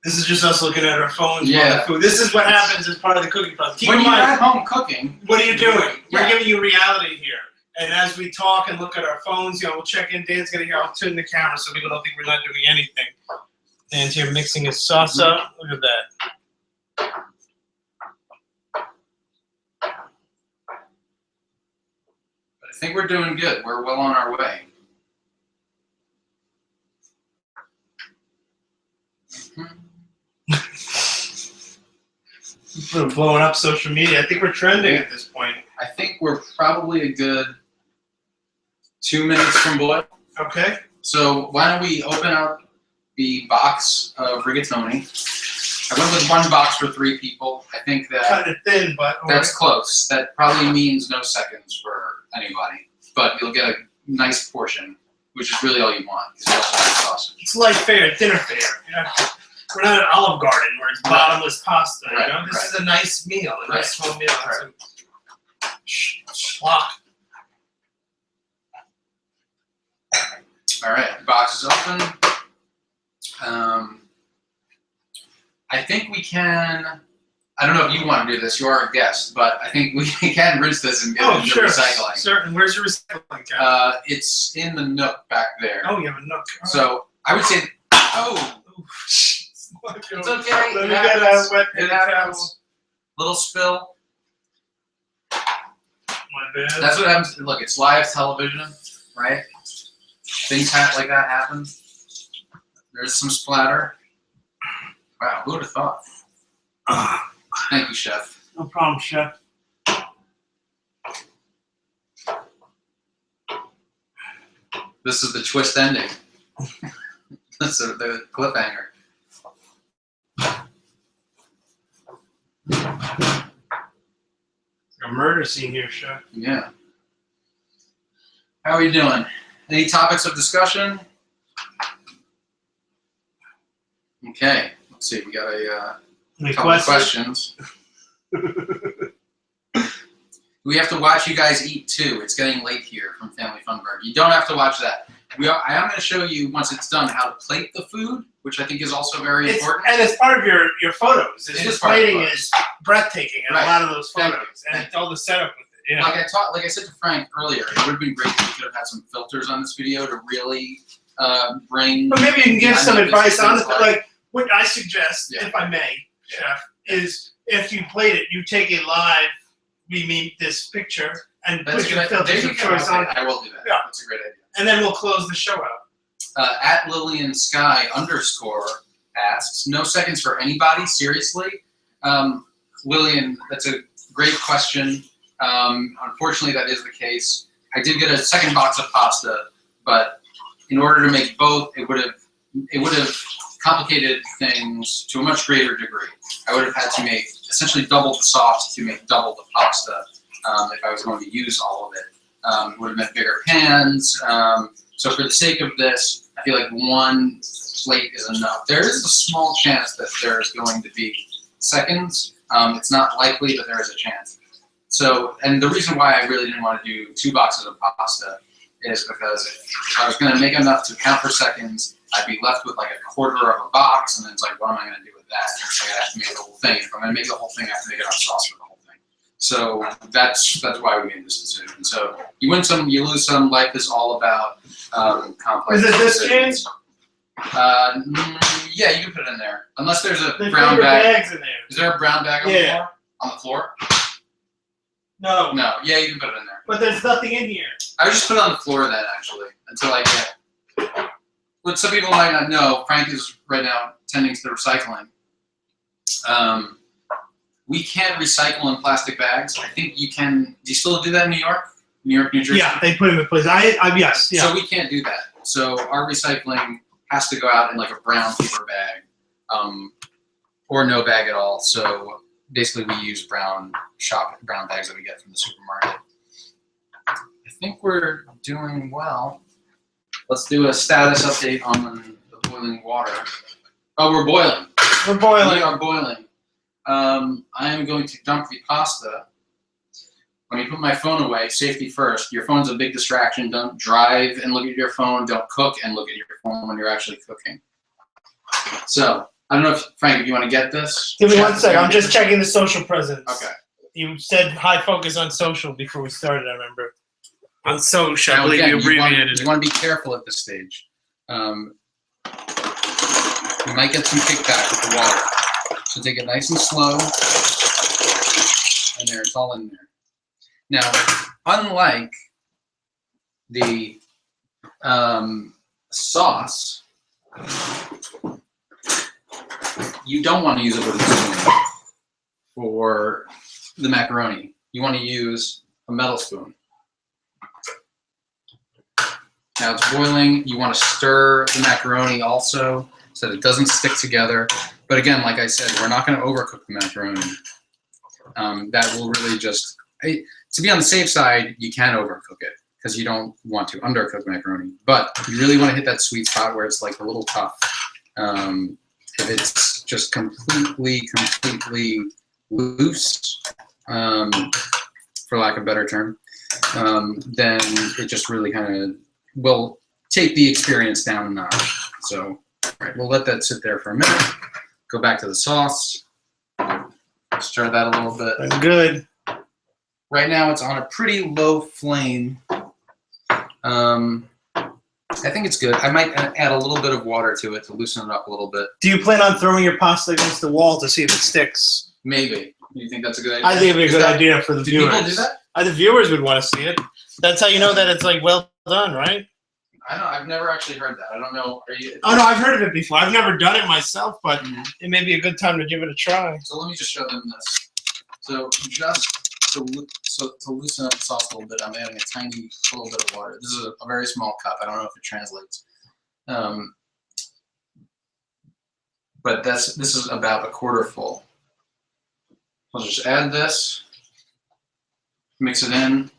This is just us looking at our phones. Yeah. While the food. This is what happens as part of the cooking process. Keep When in you're mind, at home cooking, what are you doing? Yeah. We're giving you reality here. And as we talk and look at our phones, we'll check in. Dan's gonna hear. I'll turn the camera so people don't think we're not doing anything. Dan's here mixing his sauce up. Look at that. I think we're doing good. We're well on our way. We're blowing up social media. I think we're trending at this point. I think we're probably a good 2 minutes from boil. Okay. So why don't we open up the box of rigatoni? I went with 1 box for 3 people. I think that Cut it thin, but that's close. That probably means no seconds for anybody, but you'll get a nice portion, which is really all you want. Because you also have sausage. it's light fare, dinner fare. You know? We're not at Olive Garden where it's bottomless pasta. Right, You know, this right. is a nice meal, a nice small meal. Right. Schlock. All right, box is open. I think we can. I don't know if you want to do this. You are a guest, but I think we can rinse this and get it into recycling. Certain. Where's your recycling cap? It's in the nook back there. Oh, you have a nook. So I would say, oh, It's it's okay. Let It me get a happens. wet It paper towel. happens. Little spill. My bad. That's what happens. Look, it's live television, right? Things like that happen. There's some splatter. Wow, who would have thought? Thank you, chef. No problem, chef. This is the twist ending. That's the cliffhanger. A murder scene here, chef. Yeah. How are you doing? Any topics of discussion? Okay. Let's see. We got a Any couple of questions? questions. We have to watch you guys eat too. It's getting late here from Family Funberg. You don't have to watch that. I am going to show you once it's done how to plate the food, which I think is also very important. And it's part of your photos. It is This part of the plating photos. is breathtaking in Right. a lot of those Thank you. photos, and it's all the setup with it. Yeah. Like I said to Frank earlier, it would have been great if we could have had some filters on this video to really bring. But maybe you can give some advice on it. Like- Like what I suggest, Yeah. if I may, chef, is if you plate it, you take a live. We meet this picture and That's put a your good. filters There of you go. choice on it, I will do that. Yeah. That's a great idea. and then we'll close the show out. At Lillian Sky _ asks, no seconds for anybody, seriously? Lillian, that's a great question. Unfortunately, that is the case. I did get a second box of pasta, but in order to make both, it would have complicated things to a much greater degree. I would have had to make essentially double the sauce to make double the pasta if I was going to use all of it. It would have meant bigger pans. So for the sake of this, I feel like 1 plate is enough. There is a small chance that there is going to be seconds. It's not likely, but there is a chance. So, and the reason why I really didn't want to do 2 boxes of pasta is because if I was going to make enough to count for seconds, I'd be left with like a quarter of a box, and then it's like, what am I going to do with that? It's like I have to make the whole thing. If I'm going to make the whole thing, I have to make enough sauce for the whole thing. So that's why we made this decision. So you win some, you lose some. Life is all about complex Is it this decisions. Yeah, you can put it in there. Unless there's a There's brown paper bag. bags in there. Is there a brown bag on the Yeah. floor? On the floor? No, No. Yeah, you can put it in there. but there's nothing in here. I would just put it on the floor then, actually, until I get. What some people might not know, Frank is right now tending to the recycling. We can't recycle in plastic bags. I think you can. Do you still do that in New York? New York, New Jersey? Yeah, they put them in place. Yes, yeah. So we can't do that. So our recycling has to go out in like a brown paper bag, or no bag at all. So basically, we use brown bags that we get from the supermarket. I think we're doing well. Let's do a status update on the boiling water. Oh, we're boiling. We're boiling. We are boiling. I am going to dump the pasta. Let me put my phone away. Safety first. Your phone's a big distraction. Don't drive and look at your phone. Don't cook and look at your phone when you're actually cooking. So I don't know if, Frank, if you want to get this. Give me 1 second. I'm just checking the social presence. Okay. You said high focus on social before we started, I remember. On social, I Now, believe again, you abbreviated you it. want to be careful at this stage. You might get some kickback with the water. So take it nice and slow. And there, it's all in there. Now, unlike the sauce, you don't want to use a wooden spoon for the macaroni. You want to use a metal spoon. Now it's boiling. You want to stir the macaroni also so that it doesn't stick together. But again, like I said, we're not going to overcook the macaroni. That will really just, to be on the safe side, you can overcook it because you don't want to undercook macaroni. But you really want to hit that sweet spot where it's like a little tough. If it's just completely loose, for lack of a better term, then it just really kind of will take the experience down a notch. So, all right, we'll let that sit there for a minute. Go back to the sauce. Stir that a little bit. That's good. Right now it's on a pretty low flame. I think it's good. I might add a little bit of water to it to loosen it up a little bit. Do you plan on throwing your pasta against the wall to see if it sticks? Maybe. You think that's a good idea? I think it'd be a good idea for the Do viewers. people do that? The viewers would want to see it. That's how you know that it's like well done, right? I don't know. I've never actually heard that. I don't know. Are you? Oh no, I've heard of it before. I've never done it myself, but it may be a good time to give it a try. So let me just show them this. So just to loosen up the sauce a little bit, I'm adding a tiny little bit of water. This is a very small cup. I don't know if it translates. But this is about a quarter full. I'll just add this, mix it in.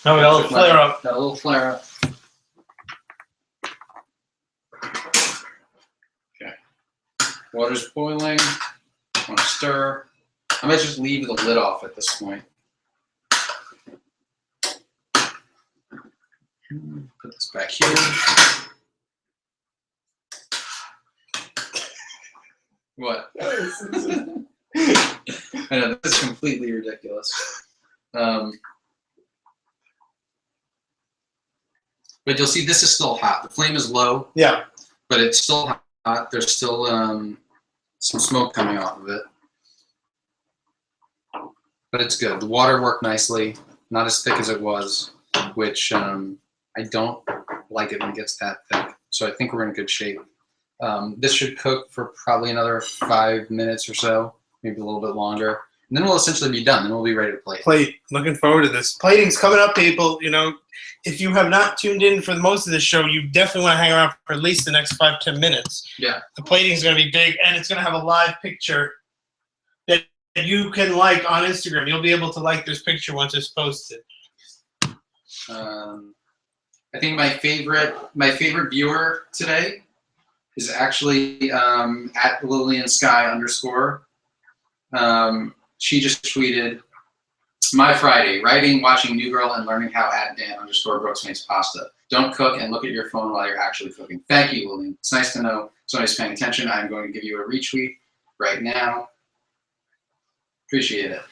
Oh, we got a little flare up. Got a little flare up. Okay. Water's boiling. I want to stir. I might just leave the lid off at this point. Put this back here. What? I know, this is completely ridiculous. But you'll see this is still hot. The flame is low. Yeah. But it's still hot. There's still some smoke coming off of it. But it's good. The water worked nicely. Not as thick as it was, which I don't like it when it gets that thick. So I think we're in good shape. This should cook for probably another 5 minutes or so, maybe a little bit longer. And then we'll essentially be done. Then we'll be ready to plate. Looking forward to this. Plating's coming up, people. You know, if you have not tuned in for most of the show, you definitely want to hang around for at least the next 5-10 minutes. Yeah. The plating's going to be big, and it's going to have a live picture that you can like on Instagram. You'll be able to like this picture once it's posted. I think my favorite viewer today is actually at LillianSky_. She just tweeted, "My Friday, writing, watching New Girl, and learning how @Dan_Brooks makes pasta. Don't cook and look at your phone while you're actually cooking." Thank you, Lillian. It's nice to know somebody's paying attention. I'm going to give you a retweet right now. Appreciate it.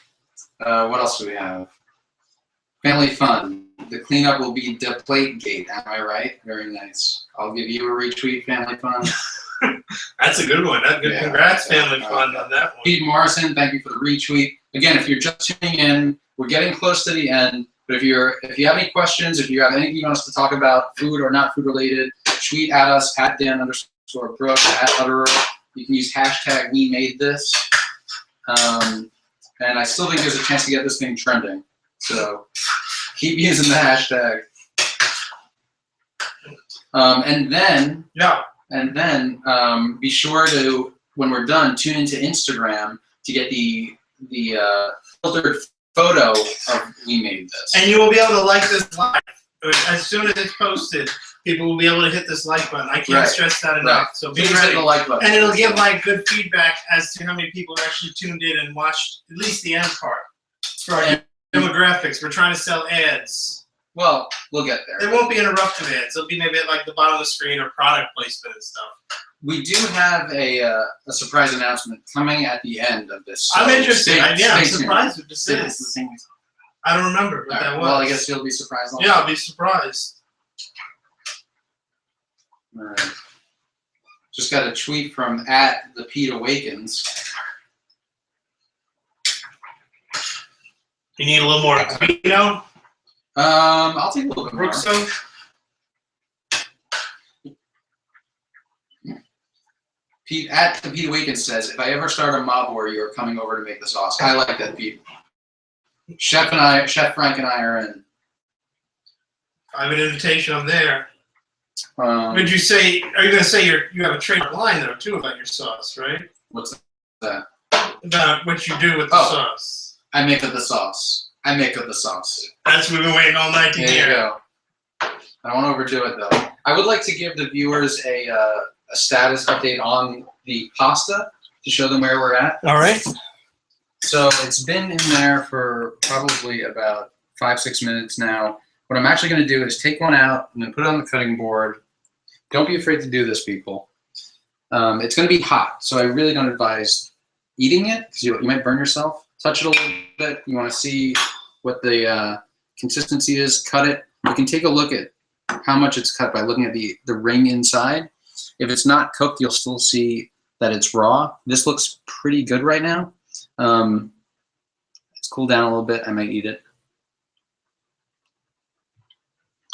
What else do we have? Family fun. The cleanup will be Deflategate. Am I right? Very nice. I'll give you a retweet, Family fun. That's a good one. That's good. Yeah. Congrats, Family Fun, on that one. Pete Morrison, thank you for the retweet. Again, if you're just tuning in, we're getting close to the end. But if you have any questions, if you have anything you want us to talk about, food or not food related, tweet at us @Dan_Brooks @Utterer. You can use hashtag #WeMadeThis. And I still think there's a chance to get this thing trending. So keep using the hashtag. And then be sure to, when we're done, tune into Instagram to get the filtered photo of We Made This. And you will be able to like this live. As soon as it's posted, people will be able to hit this like button. I can't stress that enough. So be Please ready. hit the like button. And it'll give like good feedback as to how many people actually tuned in and watched at least the end part. For our demographics. We're trying to sell ads. Well, we'll get There there. won't be interruptive ads. It'll be maybe at like the bottom of the screen or product placement and stuff. We do have a surprise announcement coming at the end of this. So I'm interested. stay- I'm stay tuned. surprised what this Is this the is. thing we- I don't remember what All that right, was. well, I guess you'll be surprised. Also. Yeah, I'll be surprised. All right. Just got a tweet from @ThePeteAwakens. You need a little more vino, I'll take a little bit more. Brookstone. Pete @ThePeteAwakens says, "If I ever start a mob war, you are coming over to make the sauce." I like that, Pete. Chef Frank and I are in. I have an invitation. I'm there. Um, Would you say? Are you going to say you have a trademark line though too about your sauce, right? what's that? About what you do with the Oh. sauce. I make up the sauce. I make up the sauce. That's what we've been waiting all night to There you hear. go. I don't want to overdo it though. I would like to give the viewers a status update on the pasta to show them where we're at. All right. So it's been in there for probably about 5-6 minutes now. What I'm actually going to do is take one out and then put it on the cutting board. Don't be afraid to do this, people. It's going to be hot, so I really don't advise eating it because you might burn yourself. Touch it a little bit. You want to see what the consistency is. Cut it. You can take a look at how much it's cut by looking at the ring inside. If it's not cooked, you'll still see that it's raw. This looks pretty good right now. It's cooled down a little bit. I might eat it.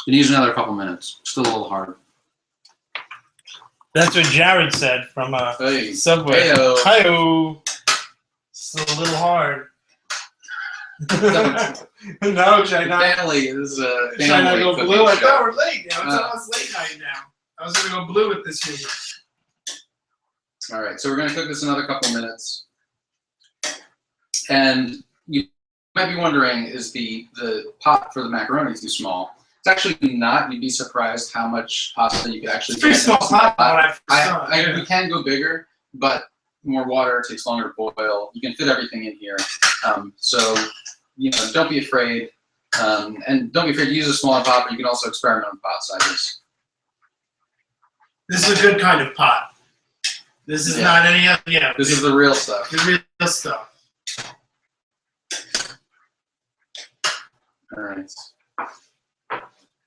It needs another couple minutes. Still a little hard. That's what Jared said from Hey. Subway. Heyo. Hi-oh. Still a little hard. No, should I not? Family is a Should I not family go cooking blue? I show. thought we're late now. It's almost late night now. I was gonna go blue with this meeting. All right, so we're gonna cook this another couple minutes. And you might be wondering, is the pot for the macaroni too small? It's actually not. You'd be surprised how much pasta you could actually It's a pretty get in small a pot. What I saw. We can go bigger, but more water takes longer to boil. You can fit everything in here. So, don't be afraid. And don't be afraid to use a smaller pot, but you can also experiment with pot sizes. This is a good kind of pot. This is not any other. Yeah. This is the real stuff. the real stuff. All right.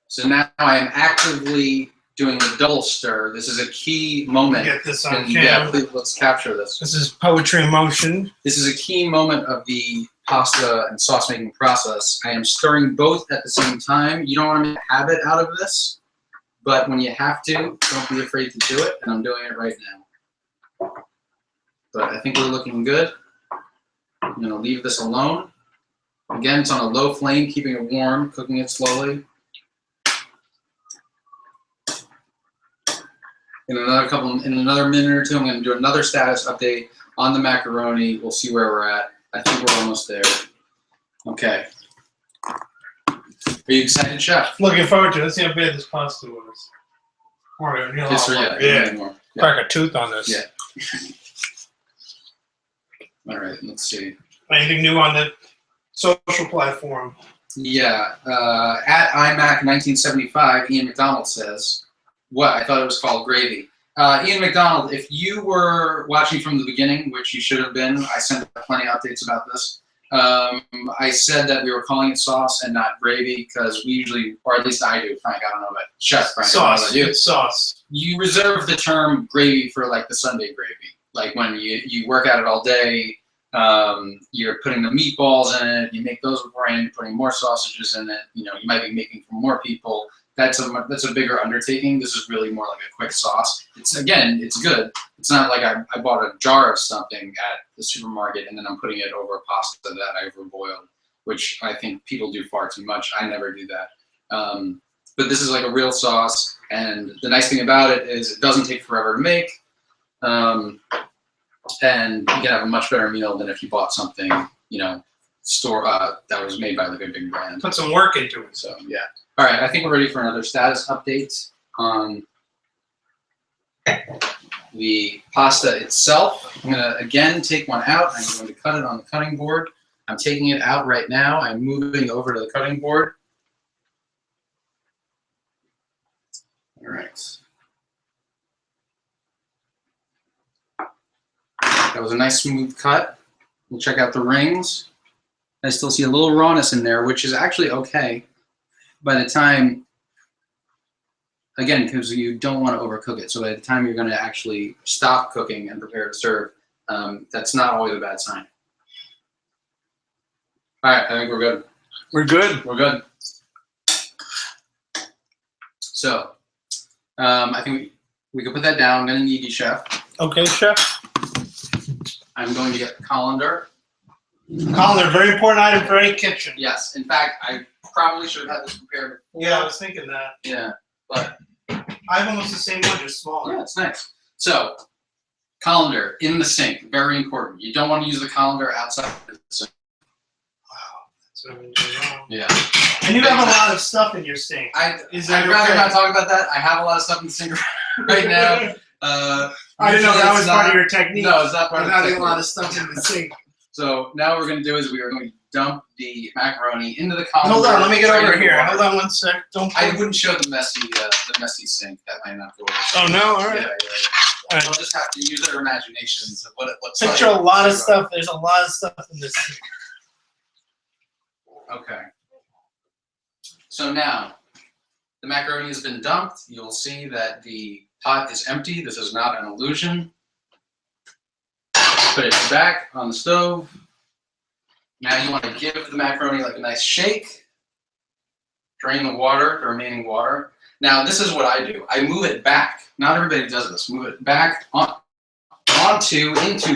So now I am actively doing the double stir. This is a key moment. Get this on And camera. please, let's capture this. This is poetry in motion. This is a key moment of the pasta and sauce making process. I am stirring both at the same time. You don't want to make a habit out of this, but when you have to, don't be afraid to do it, and I'm doing it right now. But I think we're looking good. I'm going to leave this alone. Again, it's on a low flame, keeping it warm, cooking it slowly. In another minute or two, I'm going to do another status update on the macaroni. We'll see where we're at. I think we're almost there. Okay. Are you excited, Chef? Looking forward to it. Let's see how bad this pasta was. Yes, Yeah. more. Yeah. Crack a tooth on this. Yeah. All right, let's see. Anything new on the social platform? Yeah, at iMac 1975, Ian McDonald says, what? I thought it was called gravy. Ian McDonald, if you were watching from the beginning, which you should have been, I sent plenty of updates about this. I said that we were calling it sauce and not gravy because we usually, or at least I do, Frank, I don't know, but Chef Frank, I don't know Sauce. about you. It's sauce. You reserve the term gravy for like the Sunday gravy. Like when you work at it all day, you're putting the meatballs in it, you make those beforehand, you're putting more sausages in it, you might be making for more people. That's a bigger undertaking. This is really more like a quick sauce. It's good. It's not like I bought a jar of something at the supermarket and then I'm putting it over a pasta that I overboiled, which I think people do far too much. I never do that. But this is like a real sauce, and the nice thing about it is it doesn't take forever to make, and you can have a much better meal than if you bought something, store that was made by like a big brand. Put some work into it. So yeah. All right, I think we're ready for another status update on the pasta itself. I'm gonna again take one out. I'm going to cut it on the cutting board. I'm taking it out right now. I'm moving over to the cutting board. All right. That was a nice smooth cut. We'll check out the rings. I still see a little rawness in there, which is actually okay by the time, again, because you don't want to overcook it. So by the time you're going to actually stop cooking and prepare to serve, that's not always a bad sign. All right, I think we're good. We're good. We're good. So, I think we can put that down. I'm going to need you, Chef. Okay, Chef. I'm going to get the colander. Colander, very important item for any kitchen. Yes, in fact, I probably should have had this prepared before. Yeah, I was thinking that. Yeah, but I have almost the same one, just smaller. yeah, it's nice. So, colander in the sink, very important. You don't want to use the colander outside the sink. Wow, that's what I've been doing wrong. Yeah. And you have a lot of stuff in your sink. I'd that rather okay? not talk about that. I have a lot of stuff in the sink right now. I didn't know usually that it's was part not- of your technique. No, it's not part of the having technique. a lot of stuff in the sink. So now what we're going to do is we are going to dump the macaroni into the colander. Hold on, let me get right over in the here. water. Hold on one sec. Don't. I wouldn't show the messy sink. That might not go over. Oh no! All Yeah, right. yeah, All yeah. right. I'll just have to use their imaginations of what it looks Picture like. a lot of stuff. There's a lot of stuff in this sink. Okay. So now, the macaroni has been dumped. You'll see that the pot is empty. This is not an illusion. Put it back on the stove. Now you want to give the macaroni like a nice shake. Drain the water, the remaining water. Now this is what I do. I move it back. Not everybody does this. Move it back into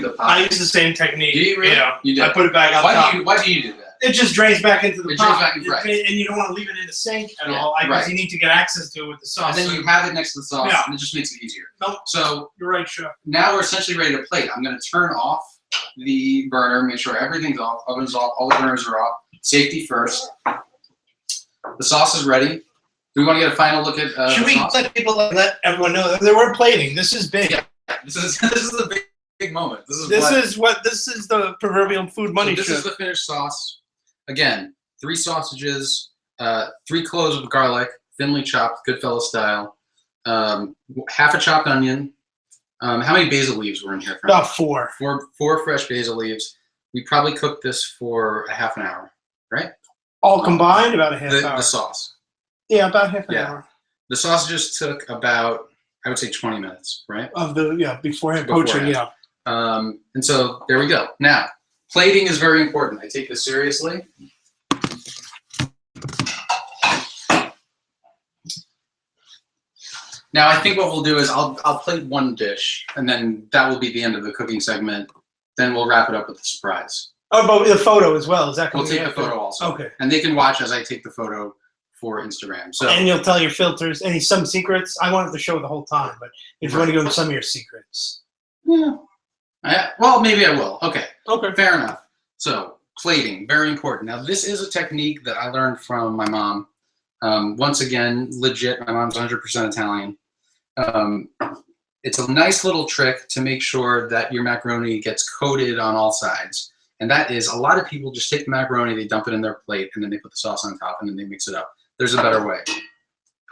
the pot. I use the same technique. Do you really? Yeah. You do. I put it back on top. Why do you do that? It just drains back into the It pot. drains back, right. And you don't want to leave it in the sink at Yeah, all. Because right. you need to get access to it with the sauce. And then you have it next to the sauce, Yeah. and it just makes it easier. Nope. So You're right, Chef. now we're essentially ready to plate. I'm going to turn off the burner, make sure everything's off, oven's off, all the burners are off. Safety first. The sauce is ready. Do we want to get a final look at Should the we sauce? let everyone know that we're plating? This is big. Yeah. This is a big moment. This is the proverbial food money so this show. is the finished sauce. Again, 3 sausages, 3 cloves of garlic, thinly chopped, Goodfellas style, half a chopped onion. How many basil leaves were in here? Frank? About 4. Four fresh basil leaves. We probably cooked this for a half an hour, right? All combined, about a half hour. The sauce. Yeah, about half an Yeah. hour. The sausages took about, I would say, 20 minutes, right? Beforehand poaching, Beforehand. yeah. And so there we go. Now, plating is very important. I take this seriously. Now, I think what we'll do is I'll plate one dish, and then that will be the end of the cooking segment. Then we'll wrap it up with the surprise. Oh, but the photo as well. Is that We'll coming take the after? photo also. Okay. And they can watch as I take the photo for Instagram. So And you'll tell your filters some secrets. I wanted to show the whole time, but if you want to go into some of your secrets. yeah. Well, maybe I will. Okay. Okay. Fair enough. So plating, very important. Now, this is a technique that I learned from my mom. Once again, legit, my mom's 100% Italian. It's a nice little trick to make sure that your macaroni gets coated on all sides. And that is, a lot of people just take the macaroni, they dump it in their plate, and then they put the sauce on top, and then they mix it up. There's a better way.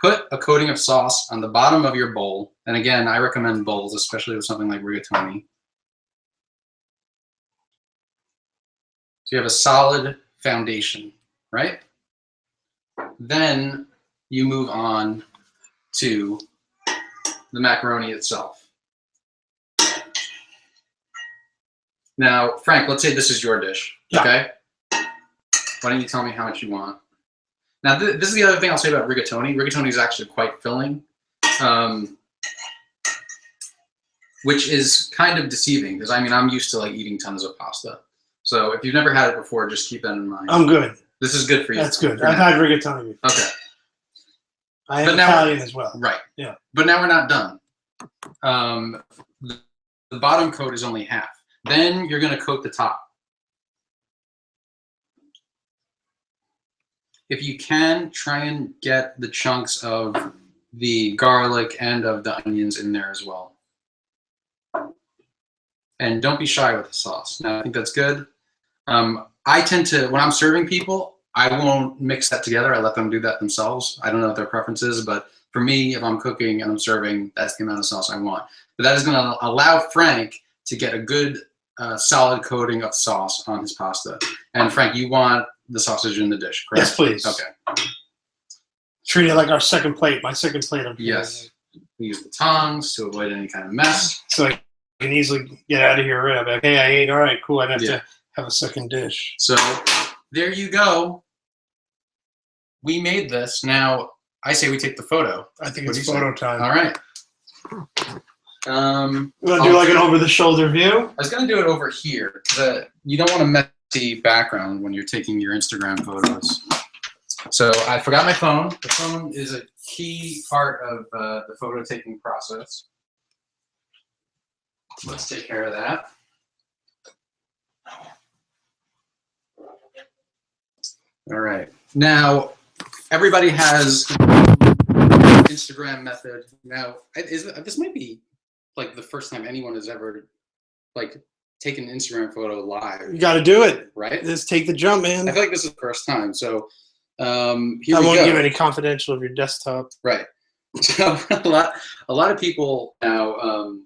Put a coating of sauce on the bottom of your bowl. And again, I recommend bowls, especially with something like rigatoni. So you have a solid foundation, right? Then you move on to the macaroni itself. Now, Frank, let's say this is your dish, Yeah. okay? Why don't you tell me how much you want? Now, this is the other thing I'll say about rigatoni. Rigatoni is actually quite filling, which is kind of deceiving because, I mean, I'm used to like eating tons of pasta. So if you've never had it before, just keep that in mind. I'm good. This is good for you. That's good. for I've now. had rigatoni before. Okay. I am But now- Italian as well. Right. Yeah. But now we're not done. The bottom coat is only half. Then you're going to coat the top. If you can, try and get the chunks of the garlic and of the onions in there as well. And don't be shy with the sauce. Now, I think that's good. I tend to, when I'm serving people, I won't mix that together. I let them do that themselves. I don't know what their preference is, but for me, if I'm cooking and I'm serving, that's the amount of sauce I want. But that is going to allow Frank to get a good solid coating of sauce on his pasta. And Frank, you want the sausage in the dish, correct? Yes, please. Okay. Treat it like our second plate. My second plate. I'm Yes. We use the tongs to avoid any kind of mess. So I can easily get out of here right away. Hey, I ate. All right, cool. I'd have Yeah. to have a second dish. So there you go. We made this. Now I say we take the photo. I think What it's do you say? photo time. All right. You want to do like an over-the-shoulder view? I was gonna do it over here because you don't want a messy background when you're taking your Instagram photos. So I forgot my phone. The phone is a key part of the photo taking process. Let's take care of that. All right. Now, everybody has Instagram method. Now, this might be like the first time anyone has ever like taken an Instagram photo live. You got to do it. Right? Just take the jump, man. I feel like this is the first time. So here I we won't go. give any confidential of your desktop. Right. So a lot of people now,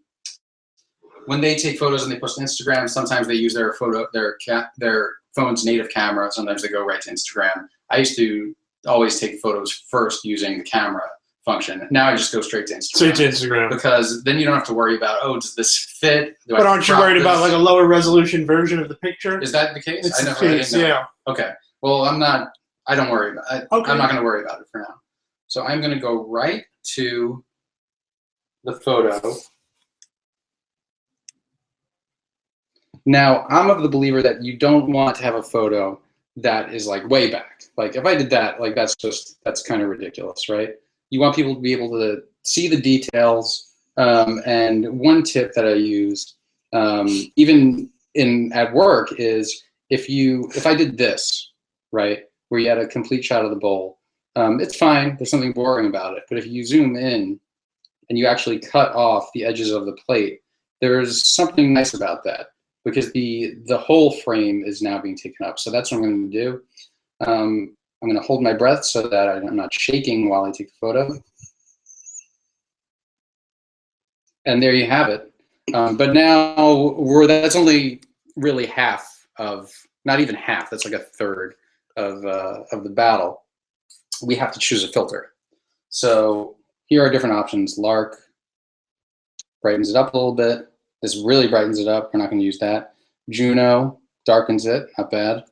when they take photos and they post on Instagram, sometimes they use their phone's native camera. Sometimes they go right to Instagram. I used to always take photos first using the camera function. Now I just go straight to Instagram. Straight to Instagram. Because then you don't have to worry about, oh, does this fit? But aren't you worried about like a lower resolution version of the picture? Is that the case? It's I the case, didn't know. yeah. Okay. Well, I don't worry about it. Okay. I'm not going to worry about it for now. So I'm going to go right to the photo. Now, I'm of the believer that you don't want to have a photo that is like way back. Like if I did that, like that's kind of ridiculous, right? You want people to be able to see the details. And one tip that I use, even at work, is if I did this, right, where you had a complete shot of the bowl, it's fine. There's something boring about it. But if you zoom in and you actually cut off the edges of the plate, there's something nice about that because the whole frame is now being taken up. So that's what I'm going to do. I'm going to hold my breath so that I'm not shaking while I take the photo. And there you have it. But now that's only really half of, not even half, that's like a third of the battle. We have to choose a filter. So here are different options. Lark brightens it up a little bit. This really brightens it up. We're not going to use that. Juno darkens it. Not bad.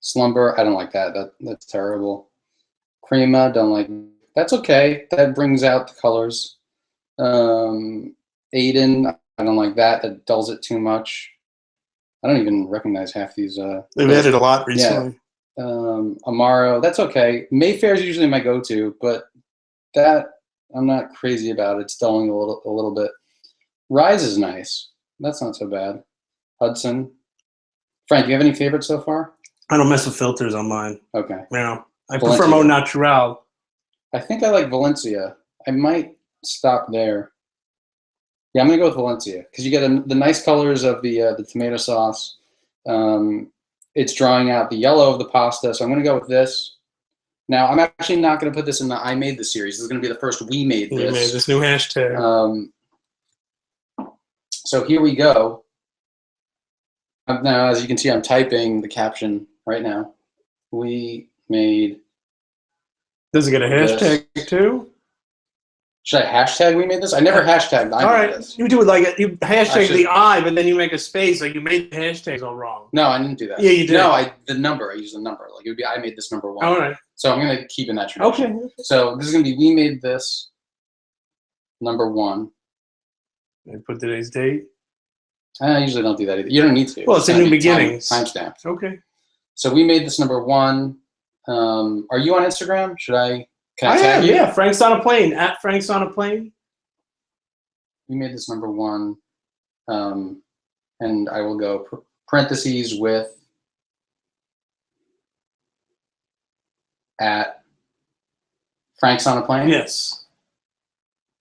Slumber, I don't like that. That's terrible. Crema, don't like. That's okay. That brings out the colors. Aiden, I don't like that. That dulls it too much. I don't even recognize half these. They've added a lot recently. Yeah. Amaro, that's okay. Mayfair is usually my go-to, but that I'm not crazy about. It's dulling a little bit. Rise is nice. That's not so bad. Hudson. Frank, you have any favorites so far? I don't mess with filters on mine. Okay. Yeah. I Valencia. prefer Au Natural. I think I like Valencia. I might stop there. Yeah, I'm gonna go with Valencia because you get the nice colors of the tomato sauce. It's drawing out the yellow of the pasta, so I'm gonna go with this. Now, I'm actually not gonna put this in the I Made This series. This is gonna be the first We Made This. We made this new hashtag. So here we go. Now, as you can see, I'm typing the caption right now. We made. Does it get a hashtag too? Should I hashtag We Made This? I never hashtagged I All Made right, This. you do it like you hashtag should- the I, but then you make a space. Like you made the hashtags all wrong. No, I didn't do that. Yeah, you did. No, I used the number. Like it would be I Made This number 1. All right. So I'm gonna keep in that tradition. Okay. So this is gonna be We Made This number 1. And put today's date. I usually don't do that either. You don't need to. Well, it's a gonna new be beginnings. Timestamp. Okay. So We Made This number 1. Are you on Instagram? Can I I tag am. you? Yeah. Frank's on a plane. At Frank's on a plane. We Made This number 1. And I will go parentheses with at Frank's on a plane. Yes.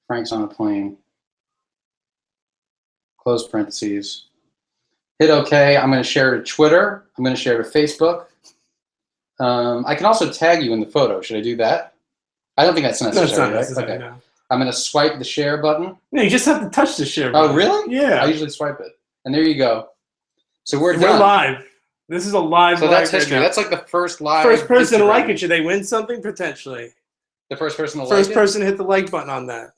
Frank's on a plane. Close parentheses. Hit OK. I'm going to share it to Twitter. I'm going to share it to Facebook. I can also tag you in the photo. Should I do that? I don't think that's necessary. No, it's not right? necessary. Okay. No. I'm going to swipe the share button. No, you just have to touch the share Oh, button. really? Yeah. I usually swipe it. And there you go. So we're We're done. live. This is a live. So that's right history. now. That's like the first live. First person to Instagram. like it. Should they win something potentially? The first person to First like person to hit the like button on that.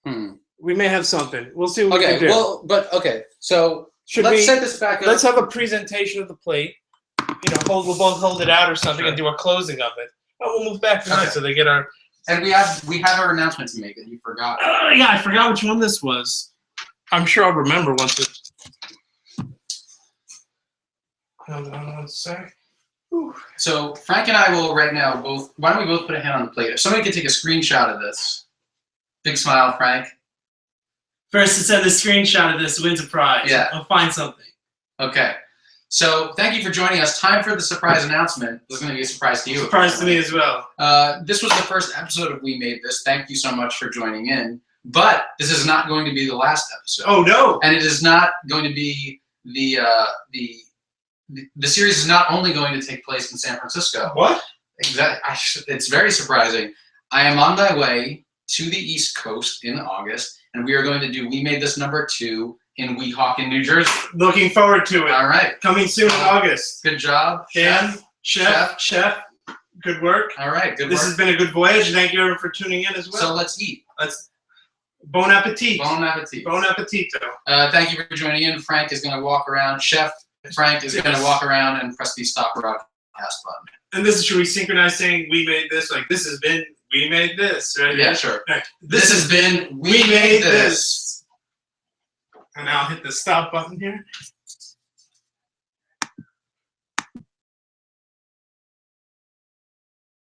it? We may have something. We'll see what we Okay, can do. well, but okay. So let's set this back up. Let's have a presentation of the plate. You know, we'll both hold it out or something and do a closing of it. Oh, we'll move back to mine so they get our. And we have our announcement to make that you forgot. Yeah, I forgot which one this was. I'm sure I'll remember once it. Hold on one sec. So Frank and I will right now both. Why don't we both put a hand on the plate? If somebody could take a screenshot of this. Big smile, Frank. First to send a screenshot of this wins a prize. Yeah. I'll find something. Okay. So thank you for joining us. Time for the surprise announcement. This is going to be a surprise to you. Surprise to me as well. This was the first episode of We Made This. Thank you so much for joining in. But this is not going to be the last episode. Oh no! And it is not going to be the series is not only going to take place in San Francisco. What? Exactly. It's very surprising. I am on my way to the East Coast in August, and we are going to do We Made This #2 in Weehawken, New Jersey. Looking forward to it. All right. Coming soon in August. Good job, Dan, Chef. Good work. All right. Good This work. has been a good voyage. Thank you everyone for tuning in as well. So let's eat. Bon appetit. Bon appetit. Bon appetito. Thank you for joining in. Frank is going to walk around. Chef Frank is going to walk around and press the stop broadcast button. And this is, should we synchronize saying we made this? Like, this has been We Made This, right? Yeah, sure. Right. This has been We Made This. And I'll hit the stop button here.